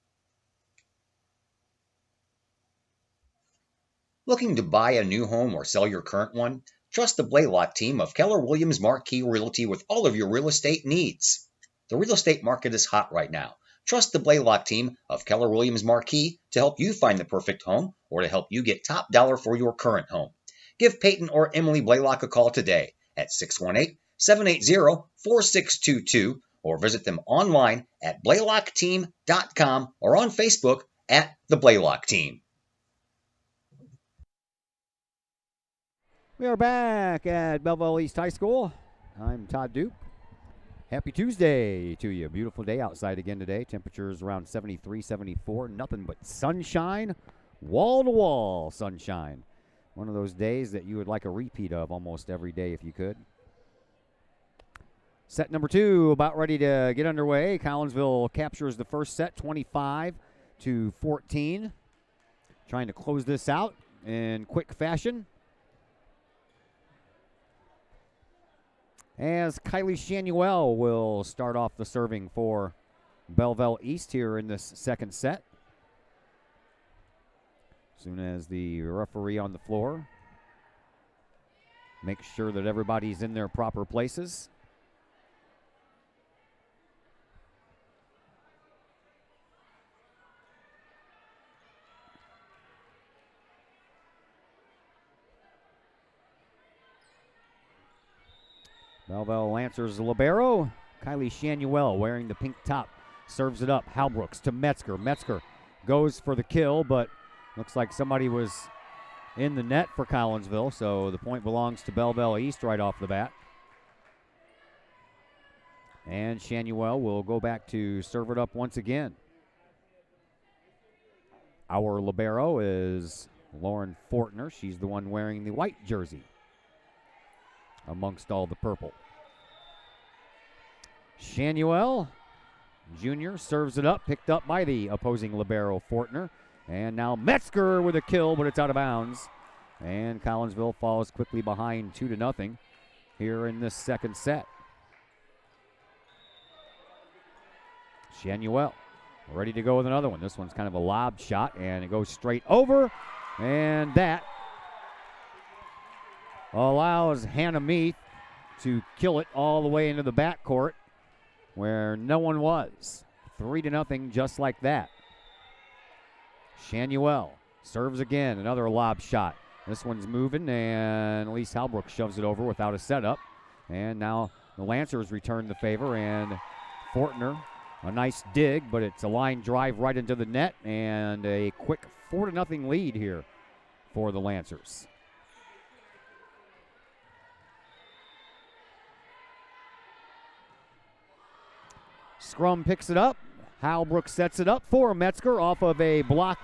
Looking to buy a new home or sell your current one? Trust the Blaylock team of Keller Williams Marquis Realty with all of your real estate needs. The real estate market is hot right now. Trust the Blaylock team of Keller Williams Marquis to help you find the perfect home or to help you get top dollar for your current home. Give Peyton or Emily Blaylock a call today at 618-780-4622 or visit them online at blaylockteam.com or on Facebook at the Blaylock Team. We are back at Belleville East High School. I'm Todd Duke. Happy Tuesday to you. Beautiful day outside again today. Temperatures around 73, 74. Nothing but sunshine, wall-to-wall sunshine. One of those days that you would like a repeat of almost every day if you could. Set number 2 about ready to get underway. Collinsville captures the first set, 25-14. Trying to close this out in quick fashion. As Kylie Shanuel will start off the serving for Belleville East here in this second set. As soon as the referee on the floor makes sure that everybody's in their proper places. Belleville Lancers libero. Kylie Shanuel wearing the pink top. Serves it up. Halbrooks to Metzger. Metzger goes for the kill, but looks like somebody was in the net for Collinsville, so the point belongs to Belleville East right off the bat. And Shanuel will go back to serve it up once again. Our libero is Lauren Fortner. She's the one wearing the white jersey amongst all the purple. Shanuel Jr. serves it up, picked up by the opposing libero Fortner. And now Metzger with a kill, but it's out of bounds. And Collinsville falls quickly behind 2-0 here in this second set. Shanuel ready to go with another one. This one's kind of a lob shot, and it goes straight over. And that allows Hannah Meath to kill it all the way into the backcourt where no one was. 3-0 just like that. Shanuel serves again, another lob shot. This one's moving, and Elise Halbrook shoves it over without a setup. And now the Lancers return the favor, and Fortner, a nice dig, but it's a line drive right into the net, and a quick 4-0 lead here for the Lancers. Scrum picks it up. Halbrook sets it up for Metzger off of a block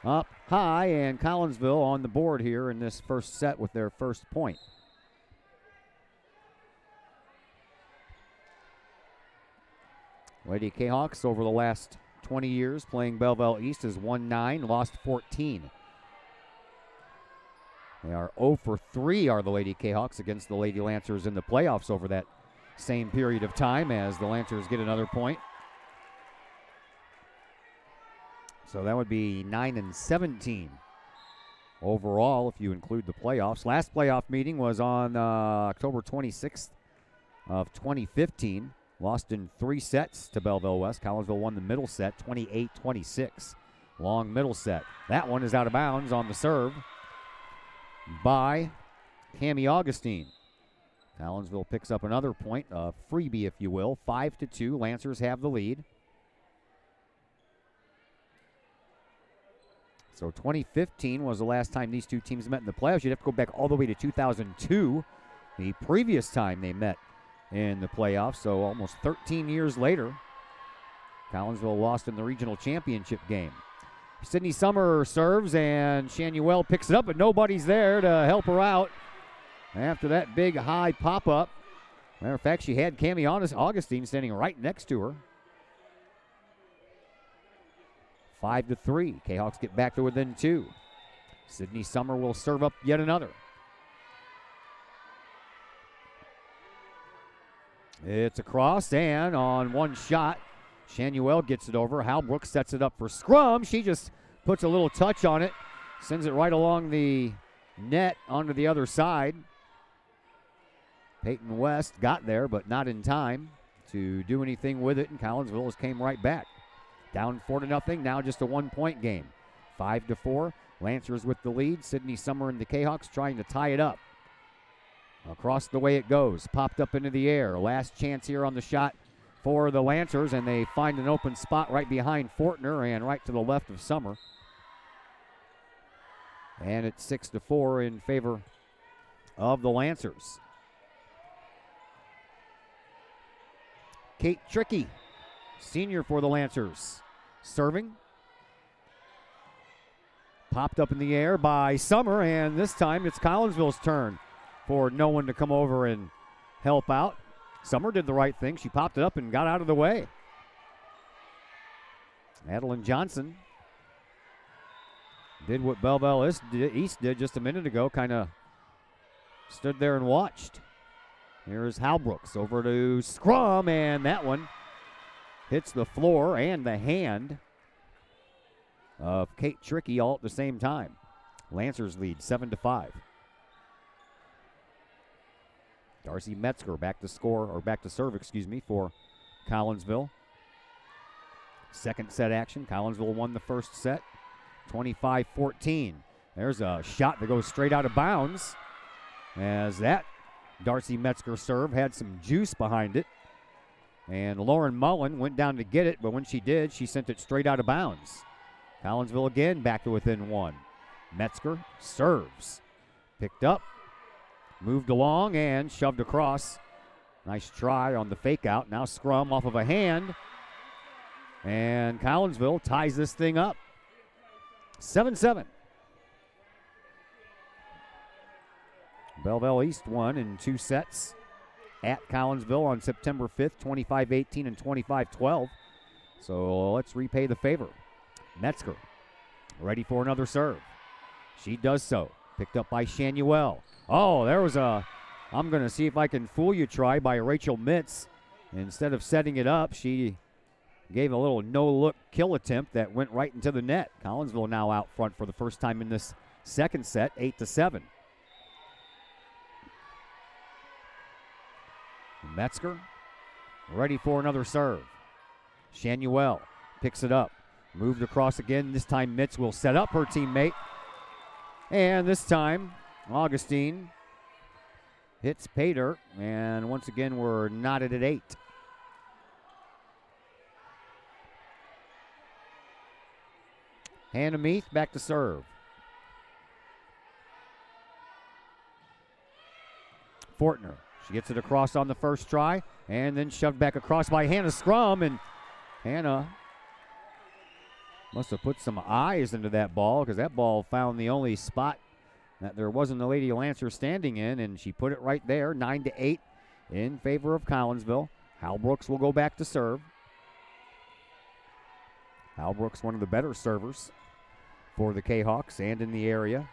up high, and Collinsville on the board here in this first set with their first point. Lady Kahawks over the last 20 years playing Belleville East has won 9, lost 14. They are 0-3 are the Lady Kahawks against the Lady Lancers in the playoffs over that same period of time as the Lancers get another point. So that would be 9-17 overall if you include the playoffs. Last playoff meeting was on October 26th of 2015. Lost in 3 sets to Belleville West. Collinsville won the middle set 28-26. Long middle set. That one is out of bounds on the serve by Cami Augustine. Collinsville picks up another point, a freebie if you will. 5-2. Lancers have the lead. So 2015 was the last time these two teams met in the playoffs. You'd have to go back all the way to 2002, the previous time they met in the playoffs. So almost 13 years later, Collinsville lost in the regional championship game. Sydney Summer serves, and Shanuel picks it up, but nobody's there to help her out after that big high pop-up. Matter of fact, she had Cami Augustine standing right next to her. 5-3. Kahawks get back to within 2. Sydney Summer will serve up yet another. It's a cross, and on one shot, Shanuel gets it over. Halbrook sets it up for scrum. She just puts a little touch on it, sends it right along the net onto the other side. Peyton West got there, but not in time to do anything with it, and Collinsville has came right back. Down 4-0, now just a 1-point game. 5-4, Lancers with the lead. Sydney Summer and the Kahawks trying to tie it up. Across the way it goes, popped up into the air. Last chance here on the shot for the Lancers, and they find an open spot right behind Fortner and right to the left of Summer. And it's 6-4 in favor of the Lancers. Kate Trickey, senior for the Lancers. Serving. Popped up in the air by Summer, and this time it's Collinsville's turn for no one to come over and help out. Summer did the right thing. She popped it up and got out of the way. Madeline Johnson did what Belleville East did just a minute ago, kind of stood there and watched. Here's Halbrooks over to scrum, and that one hits the floor and the hand of Kate Trickey all at the same time. Lancers lead 7-5. Darcy Metzger back to serve, for Collinsville. Second set action. Collinsville won the first set, 25-14. There's a shot that goes straight out of bounds, as that Darcy Metzger serve had some juice behind it. And Lauren Mullen went down to get it, but when she did, she sent it straight out of bounds. Collinsville again back to within one. Metzger serves. Picked up, moved along, and shoved across. Nice try on the fake out. Now scrum off of a hand. And Collinsville ties this thing up. 7-7. Belleville East won in 2 sets at Collinsville on September 5th, 25-18 and 25-12. So let's repay the favor. Metzger ready for another serve. She does so. Picked up by Shanuel. Oh, there was a I'm going to see if I can fool you try by Rachel Mitz. Instead of setting it up, she gave a little no-look kill attempt that went right into the net. Collinsville now out front for the first time in this second set, 8-7. Metzger ready for another serve. Shanuel picks it up. Moved across again. This time Mitz will set up her teammate. And this time Augustine hits pay dirt. And once again we're knotted at 8. Hannah Meath back to serve. Fortner. She gets it across on the first try and then shoved back across by Hannah Scrum. And Hannah must have put some eyes into that ball, because that ball found the only spot that there wasn't a Lady Lancer standing in, and she put it right there, 9-8 in favor of Collinsville. Halbrooks will go back to serve. Halbrooks, one of the better servers for the Kahawks and in the area.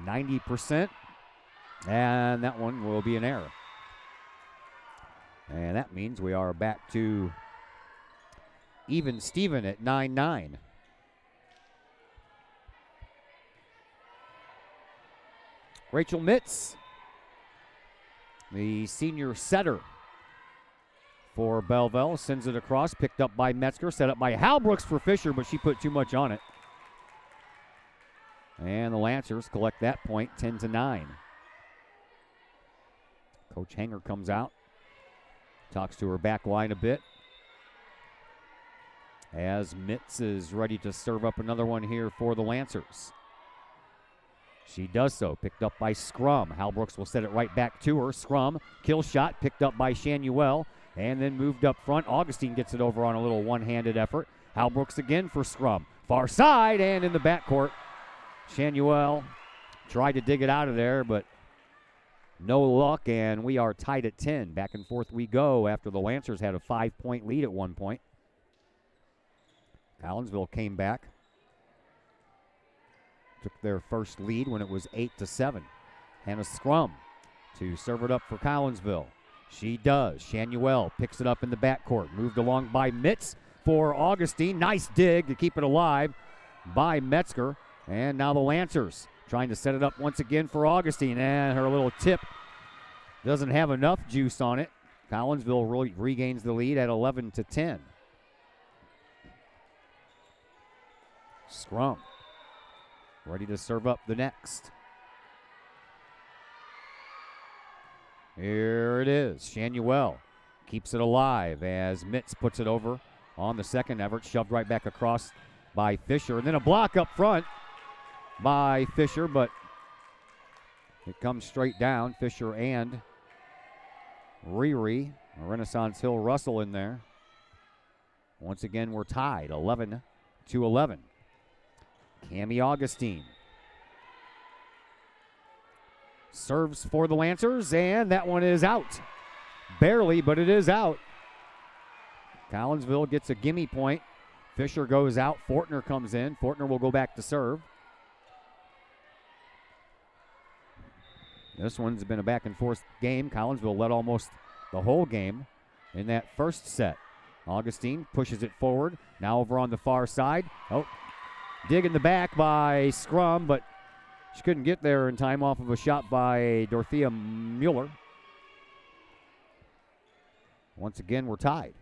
90%, and that one will be an error. And that means we are back to even Steven at 9-9. Rachel Mitz, the senior setter for Belleville, sends it across, picked up by Metzger, set up by Halbrooks for Fisher, but she put too much on it. And the Lancers collect that point, 10-9. Coach Hanger comes out, talks to her back line a bit, as Mitz is ready to serve up another one here for the Lancers. She does so, picked up by Scrum. Halbrooks will set it right back to her. Scrum, kill shot, picked up by Shanuel, and then moved up front. Augustine gets it over on a little one-handed effort. Halbrooks again for Scrum. Far side and in the backcourt. Shanuel tried to dig it out of there, but no luck, and we are tied at 10. Back and forth we go after the Lancers had a 5-point lead at one point. Collinsville came back. Took their first lead when it was 8-7. Hannah Scrum to serve it up for Collinsville. She does. Shanuel picks it up in the backcourt. Moved along by Mitz for Augustine. Nice dig to keep it alive by Metzger. And now the Lancers trying to set it up once again for Augustine. And her little tip doesn't have enough juice on it. Collinsville regains the lead at 11-10. Scrum ready to serve up the next. Here it is. Shanuel keeps it alive as Mitz puts it over on the second effort. Shoved right back across by Fisher. And then a block up front by Fisher, but it comes straight down. Fisher and Riri A Renaissance Hill Russell in there. Once again, we're tied 11-11. Cammie Augustine serves for the Lancers, and that one is out. Barely, but it is out. Collinsville gets a gimme point. Fisher goes out. Fortner comes in. Fortner will go back to serve. This one's been a back and forth game. Collinsville led almost the whole game in that first set. Augustine pushes it forward. Now over on the far side. Oh, dig in the back by Scrum, but she couldn't get there in time off of a shot by Dorothea Mueller. Once again, we're tied.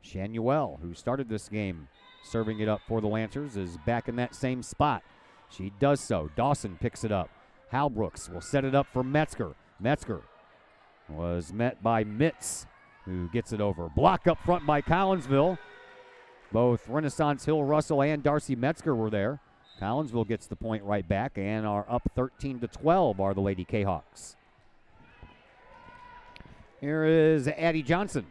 Shanuel, who started this game serving it up for the Lancers, is back in that same spot. She does so. Dawson picks it up. Halbrooks will set it up for Metzger. Metzger was met by Mitz, who gets it over. Block up front by Collinsville. Both Renaissance Hill Russell and Darcy Metzger were there. Collinsville gets the point right back and are up 13-12 are the Lady Kahawks. Here is Addie Johnson.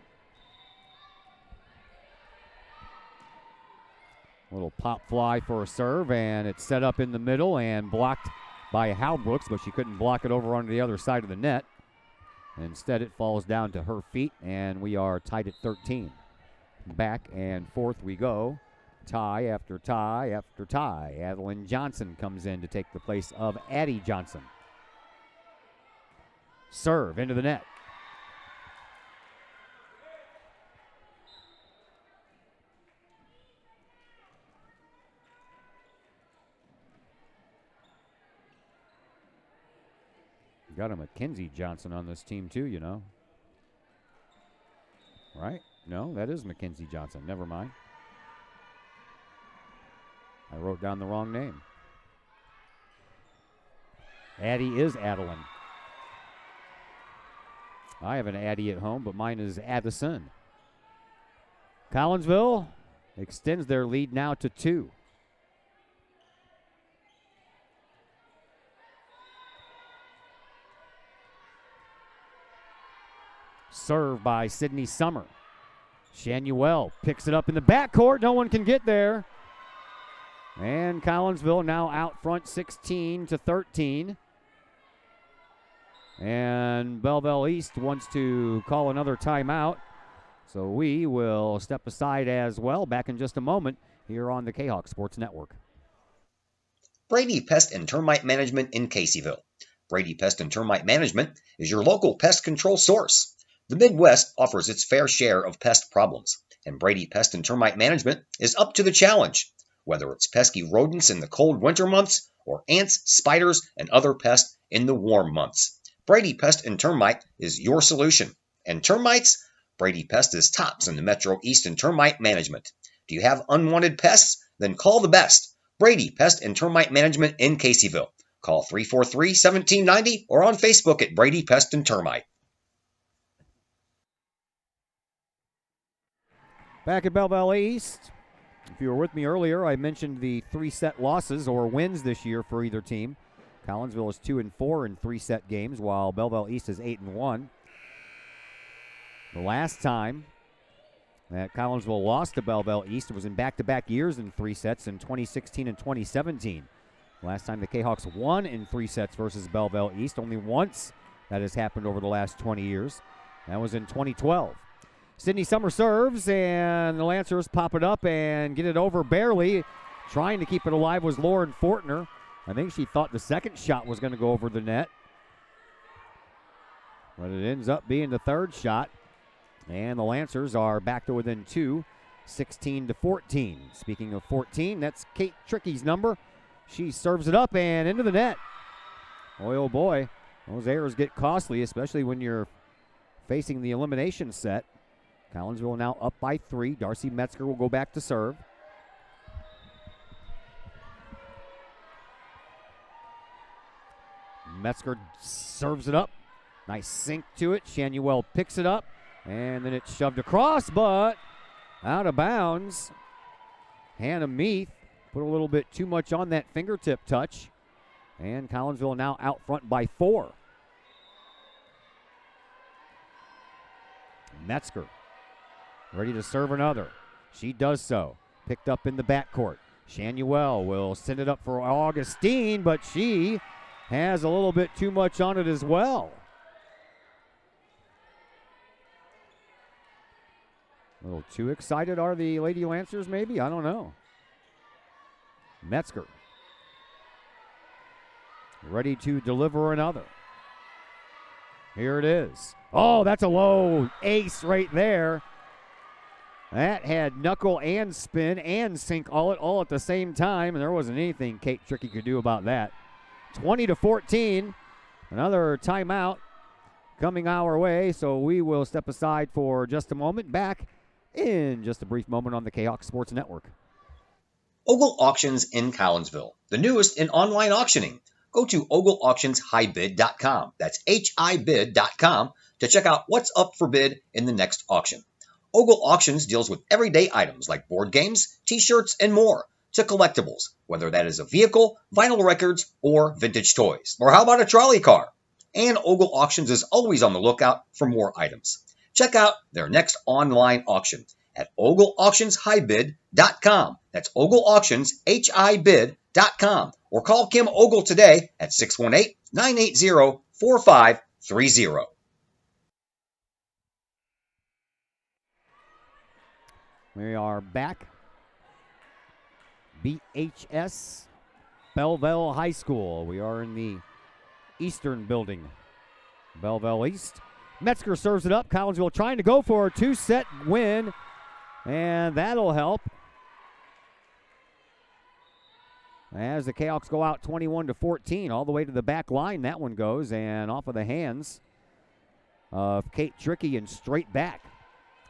Little pop fly for a serve, and it's set up in the middle and blocked by Halbrooks, but she couldn't block it over onto the other side of the net. Instead, it falls down to her feet, and we are tied at 13. Back and forth we go. Tie after tie after tie. Adeline Johnson comes in to take the place of Addie Johnson. Serve into the net. Got a Mackenzie Johnson on this team too, you know. Right? No, that is Mackenzie Johnson. Never mind. I wrote down the wrong name. Addie is Adeline. I have an Addie at home, but mine is Addison. Collinsville extends their lead now to 2. Serve by Sydney Summer. Shanuel picks it up in the backcourt. No one can get there. And Collinsville now out front 16-13. And Belleville East wants to call another timeout. So we will step aside as well. Back in just a moment here on the Kahok Sports Network. Brady Pest and Termite Management in Caseyville. Brady Pest and Termite Management is your local pest control source. The Midwest offers its fair share of pest problems, and Brady Pest and Termite Management is up to the challenge. Whether it's pesky rodents in the cold winter months or ants, spiders, and other pests in the warm months, Brady Pest and Termite is your solution. And termites? Brady Pest is tops in the Metro East in termite management. Do you have unwanted pests? Then call the best. Brady Pest and Termite Management in Caseyville. Call 343-1790 or on Facebook at Brady Pest and Termite. Back at Belleville East, if you were with me earlier, I mentioned the 3-set losses or wins this year for either team. Collinsville is 2-4 in 3-set games, while Belleville East is 8-1. The last time that Collinsville lost to Belleville East, it was in back-to-back years in 3 sets in 2016 and 2017. Last time the Kahawks won in 3 sets versus Belleville East, only once that has happened over the last 20 years. That was in 2012. Sydney Summer serves, and the Lancers pop it up and get it over barely. Trying to keep it alive was Lauren Fortner. I think she thought the second shot was going to go over the net. But it ends up being the third shot. And the Lancers are back to within 2, 16-14. Speaking of 14, that's Kate Tricky's number. She serves it up and into the net. Boy, oh boy, those errors get costly, especially when you're facing the elimination set. Collinsville now up by 3. Darcy Metzger will go back to serve. Metzger serves it up. Nice sink to it. Shanuel picks it up, and then it's shoved across, but out of bounds. Hannah Meath put a little bit too much on that fingertip touch, and Collinsville now out front by 4. Metzger ready to serve another. She does so. Picked up in the backcourt. Shanuel will send it up for Augustine, but she has a little bit too much on it as well. A little too excited are the Lady Lancers, maybe? I don't know. Metzger ready to deliver another. Here it is. Oh, that's a low ace right there. That had knuckle and spin and sink all at the same time, and there wasn't anything Kate Trickey could do about that. 20-14. Another timeout coming our way, so we will step aside for just a moment. Back in just a brief moment on the Kahok Sports Network. Ogle Auctions in Collinsville, the newest in online auctioning. Go to ogleauctionshighbid.com. That's HIBid.com to check out what's up for bid in the next auction. Ogle Auctions deals with everyday items like board games, t-shirts, and more, to collectibles, whether that is a vehicle, vinyl records, or vintage toys. Or how about a trolley car? And Ogle Auctions is always on the lookout for more items. Check out their next online auction at ogleauctionshighbid.com. That's ogleauctionshibid.com. Or call Kim Ogle today at 618-980-4530. We are back. BHS Belleville High School. We are in the Eastern building. Belleville East. Metzger serves it up. Collinsville trying to go for a two-set win, and that'll help. As the Kahoks go out 21-14, all the way to the back line, that one goes, and off of the hands of Kate Trickey and straight back.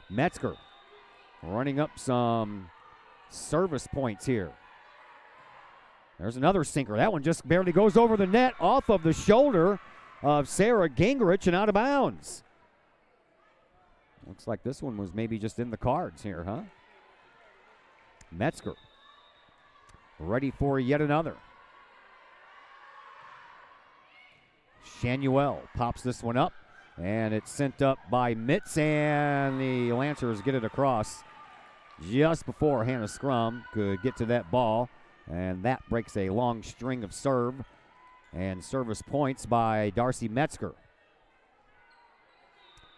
Metzger running up some service points here. There's another sinker. That one just barely goes over the net, off of the shoulder of Sarah Gingrich and out of bounds. Looks like this one was maybe just in the cards here, huh? Metzger ready for yet another. Shanuel pops this one up, and it's sent up by Mitz, and the Lancers get it across just before Hannah Scrum could get to that ball, and that breaks a long string of serve and service points by Darcy Metzger.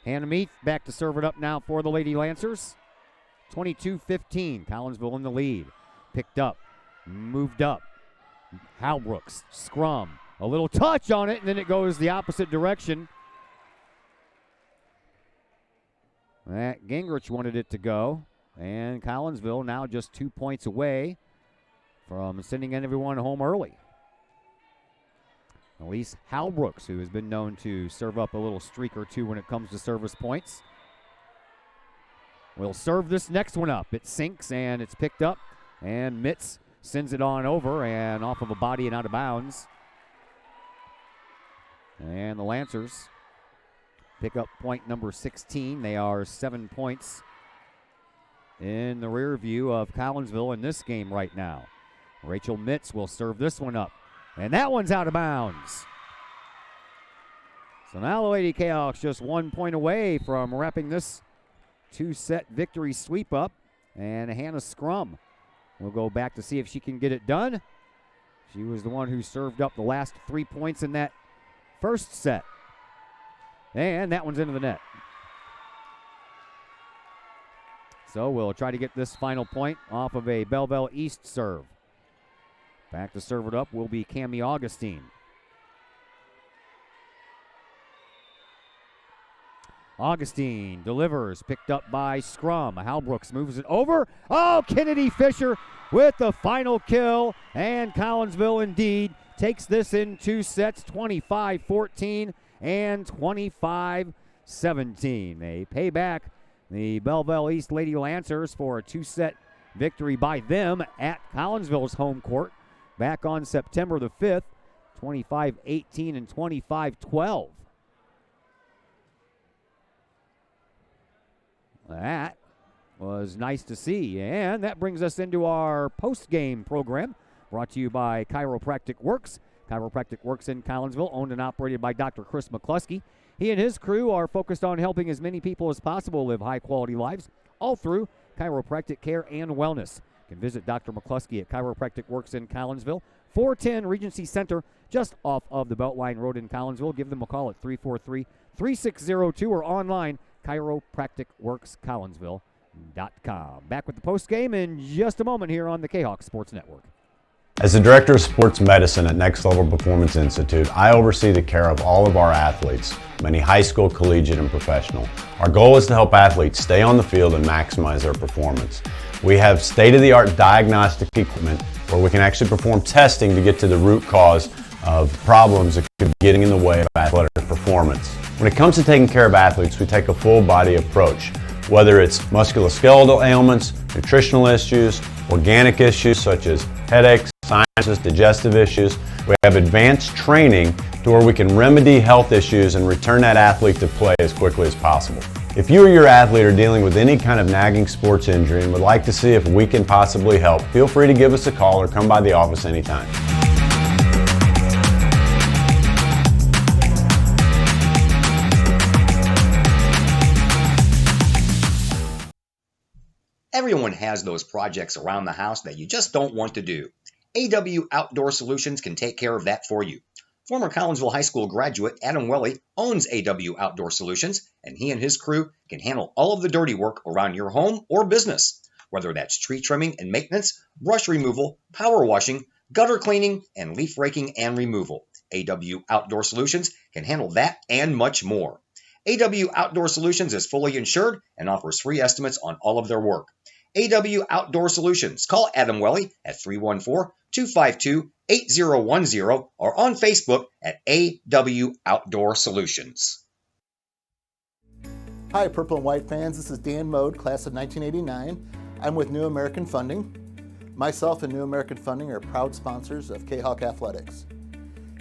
Hannah Meath back to serve it up now for the Lady Lancers. 22-15, Collinsville in the lead. Picked up, moved up. Halbrooks, Scrum, a little touch on it, and then it goes the opposite direction. That Gingrich wanted it to go, and Collinsville now just 2 points away from sending everyone home early. Elise Halbrooks, who has been known to serve up a little streak or two when it comes to service points, will serve this next one up. It sinks, and it's picked up, and Mitz sends it on over and off of a body and out of bounds. And the Lancers pick up point number 16. They are 7 points in the rear view of Collinsville in this game right now. Rachel Mitz will serve this one up, and that one's out of bounds. So now the Lady Kahoks just 1 point away from wrapping this two-set victory sweep up, and Hannah Scrum will go back to see if she can get it done. She was the one who served up the last 3 points in that first set. And that one's into the net. So we'll try to get this final point off of a Belleville East serve. Back to serve it up will be Cammie Augustine. Augustine delivers, picked up by Scrum. Halbrooks moves it over. Oh, Kennedy Fisher with the final kill. And Collinsville indeed takes this in two sets, 25-14 and 25-17. They pay back the Belleville East Lady Lancers for a two-set victory by them at Collinsville's home court back on September the 5th, 25-18 and 25-12. That was nice to see, and that brings us into our post-game program, brought to you by Chiropractic Works. Chiropractic Works in Collinsville, owned and operated by Dr. Chris McCluskey. He and his crew are focused on helping as many people as possible live high-quality lives, all through chiropractic care and wellness. You can visit Dr. McCluskey at Chiropractic Works in Collinsville, 410 Regency Center, just off of the Beltline Road in Collinsville. Give them a call at 343-3602 or online, chiropracticworkscollinsville.com. Back with the postgame in just a moment here on the Kahok Sports Network. As the Director of Sports Medicine at Next Level Performance Institute, I oversee the care of all of our athletes, many high school, collegiate, and professional. Our goal is to help athletes stay on the field and maximize their performance. We have state-of-the-art diagnostic equipment where we can actually perform testing to get to the root cause of problems that could be getting in the way of athletic performance. When it comes to taking care of athletes, we take a full-body approach. Whether it's musculoskeletal ailments, nutritional issues, organic issues such as headaches, sinuses, digestive issues, we have advanced training to where we can remedy health issues and return that athlete to play as quickly as possible. If you or your athlete are dealing with any kind of nagging sports injury and would like to see if we can possibly help, feel free to give us a call or come by the office anytime. Everyone has those projects around the house that you just don't want to do. AW Outdoor Solutions can take care of that for you. Former Collinsville High School graduate Adam Welly owns AW Outdoor Solutions, and he and his crew can handle all of the dirty work around your home or business. Whether that's tree trimming and maintenance, brush removal, power washing, gutter cleaning, and leaf raking and removal. AW Outdoor Solutions can handle that and much more. AW Outdoor Solutions is fully insured and offers free estimates on all of their work. AW Outdoor Solutions. Call Adam Welly at 314-252-8010 or on Facebook at AW Outdoor Solutions. Hi, Purple and White fans. This is Dan Mode, class of 1989. I'm with New American Funding. Myself and New American Funding are proud sponsors of Kahok Athletics.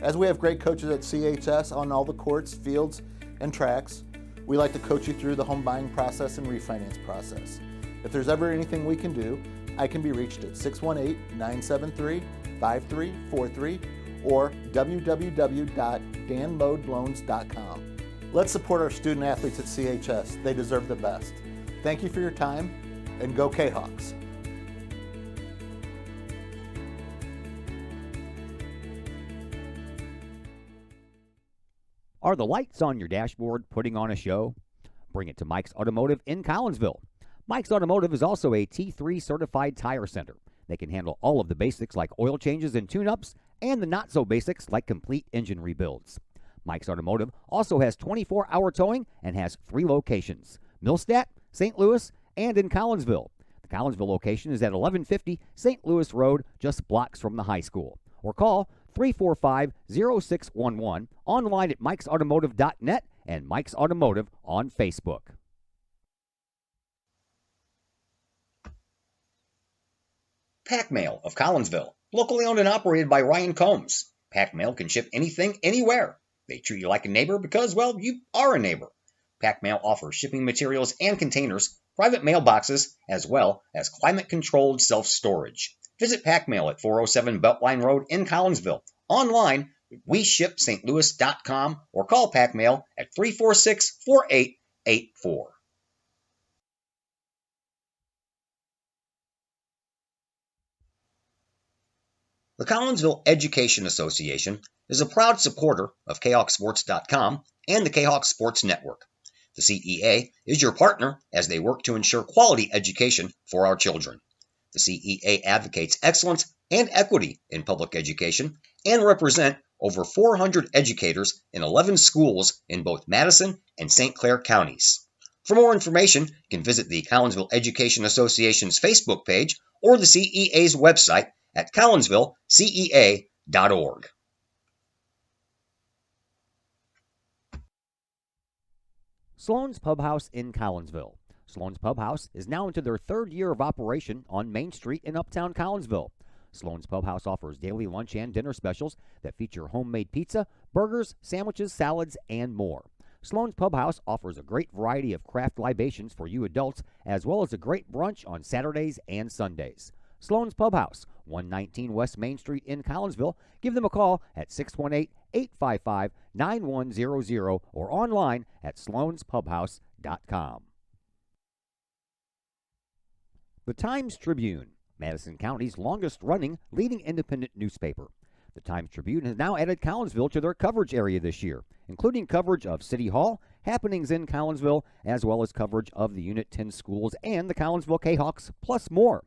As we have great coaches at CHS on all the courts, fields, and tracks, we like to coach you through the home buying process and refinance process. If there's ever anything we can do, I can be reached at 618-973-5343 or www.danmodeloans.com. Let's support our student athletes at CHS. They deserve the best. Thank you for your time, and go Kahawks. Are the lights on your dashboard putting on a show? Bring it to Mike's Automotive in Collinsville. Mike's Automotive is also a T3 certified tire center. They can handle all of the basics like oil changes and tune-ups and the not-so-basics like complete engine rebuilds. Mike's Automotive also has 24-hour towing and has 3 locations, Millstadt, St. Louis, and in Collinsville. The Collinsville location is at 1150 St. Louis Road, just blocks from the high school. Or call 345-0611, online at mikesautomotive.net and Mike's Automotive on Facebook. Pack Mail of Collinsville, locally owned and operated by Ryan Combs. Pack Mail can ship anything, anywhere. They treat you like a neighbor because, well, you are a neighbor. Pack Mail offers shipping materials and containers, private mailboxes, as well as climate-controlled self-storage. Visit Pack Mail at 407 Beltline Road in Collinsville. Online, WeShipSt.Louis.com or call Pack Mail at 346-4884. The Collinsville Education Association is a proud supporter of KahokSports.com and the Kahok Sports Network. The CEA is your partner as they work to ensure quality education for our children. The CEA advocates excellence and equity in public education and represent over 400 educators in 11 schools in both Madison and St. Clair counties. For more information, you can visit the Collinsville Education Association's Facebook page or the CEA's website at collinsvillecea.org. Sloan's Pub House in Collinsville. Sloan's Pub House is now into their 3rd year of operation on Main Street in Uptown Collinsville. Sloan's Pub House offers daily lunch and dinner specials that feature homemade pizza, burgers, sandwiches, salads, and more. Sloan's Pub House offers a great variety of craft libations for you adults, as well as a great brunch on Saturdays and Sundays. Sloan's Pub House, 119 West Main Street in Collinsville. Give them a call at 618-855-9100 or online at sloanspubhouse.com. The Times-Tribune, Madison County's longest-running leading independent newspaper. The Times-Tribune has now added Collinsville to their coverage area this year, including coverage of City Hall, happenings in Collinsville, as well as coverage of the Unit 10 schools and the Collinsville Kahawks, plus more.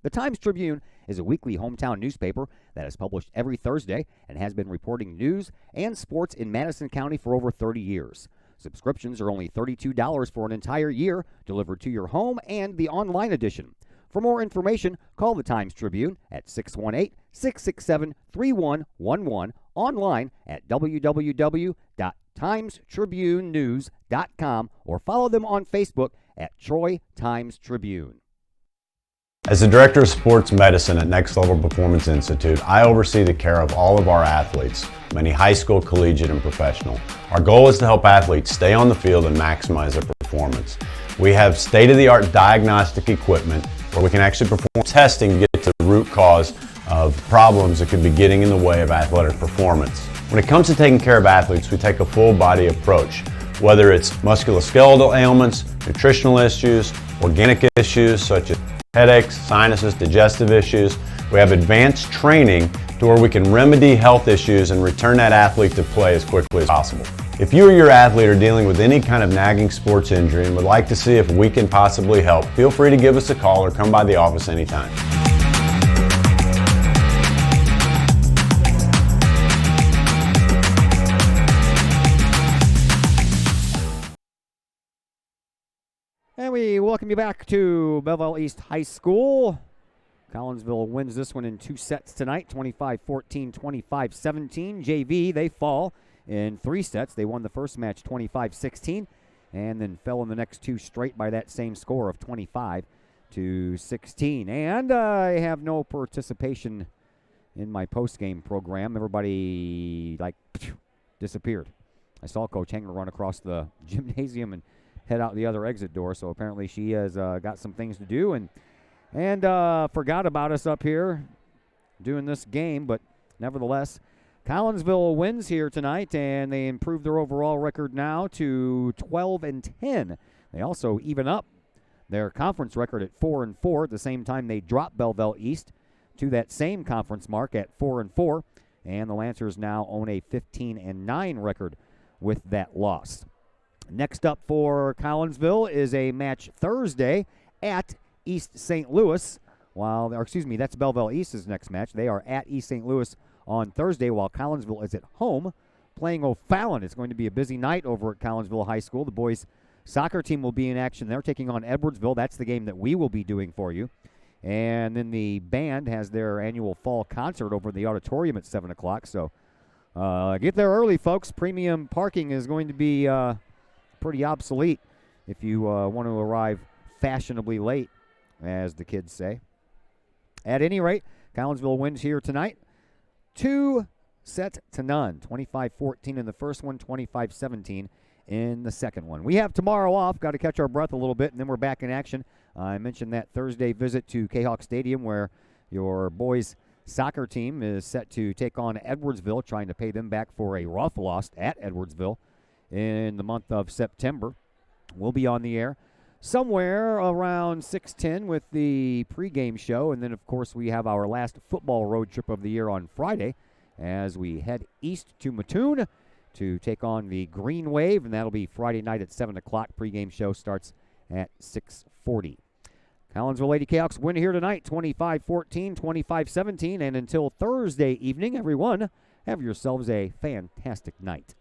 The Times-Tribune is a weekly hometown newspaper that is published every Thursday and has been reporting news and sports in Madison County for over 30 years. Subscriptions are only $32 for an entire year, delivered to your home and the online edition. For more information, call the Times-Tribune at 618-667-3111, online at www.timestribunenews.com, or follow them on Facebook at Troy Times-Tribune. As the Director of Sports Medicine at Next Level Performance Institute, I oversee the care of all of our athletes, many high school, collegiate, and professional. Our goal is to help athletes stay on the field and maximize their performance. We have state-of-the-art diagnostic equipment where we can actually perform testing to get to the root cause of problems that could be getting in the way of athletic performance. When it comes to taking care of athletes, we take a full-body approach, whether it's musculoskeletal ailments, nutritional issues, organic issues such as headaches, sinuses, digestive issues. We have advanced training to where we can remedy health issues and return that athlete to play as quickly as possible. If you or your athlete are dealing with any kind of nagging sports injury and would like to see if we can possibly help, feel free to give us a call or come by the office anytime. And we welcome you back to Belleville East High School. Collinsville wins this one in 2 sets tonight, 25-14, 25-17. JV, they fall in 3 sets. They won the first match 25-16 and then fell in the next 2 straight by that same score of 25-16. And I have no participation in my post-game program. Everybody, disappeared. I saw Coach Hanger run across the gymnasium and head out the other exit door, so apparently she has got some things to do and forgot about us up here doing this game. But nevertheless, Collinsville wins here tonight, and they improve their overall record now to 12-10. They also even up their conference record at 4-4. At the same time, they drop Belleville East to that same conference mark at 4-4, and the Lancers now own a 15-9 record with that loss. Next up for Collinsville is a match Thursday at East St. Louis. That's Belleville East's next match. They are at East St. Louis on Thursday, while Collinsville is at home playing O'Fallon. It's going to be a busy night over at Collinsville High School. The boys' soccer team will be in action. They're taking on Edwardsville. That's the game that we will be doing for you. And then the band has their annual fall concert over in the auditorium at 7 o'clock. So get there early, folks. Premium parking is going to be pretty obsolete if you want to arrive fashionably late, as the kids say. At any rate, Collinsville wins here tonight 2-0, 25-14 in the first one, 25-17 in the second one. We have tomorrow off. Got to catch our breath a little bit, and then we're back in action. I mentioned that Thursday visit to Kahok Stadium, where your boys' soccer team is set to take on Edwardsville, trying to pay them back for a rough loss at Edwardsville in the month of September. We'll be on the air somewhere around 6:10 with the pregame show, and then, of course, we have our last football road trip of the year on Friday as we head east to Mattoon to take on the Green Wave, and that'll be Friday night at 7 o'clock. Pregame show starts at 6:40. Collinsville Lady Kahawks win here tonight, 25-14, 25-17, and until Thursday evening, everyone, have yourselves a fantastic night.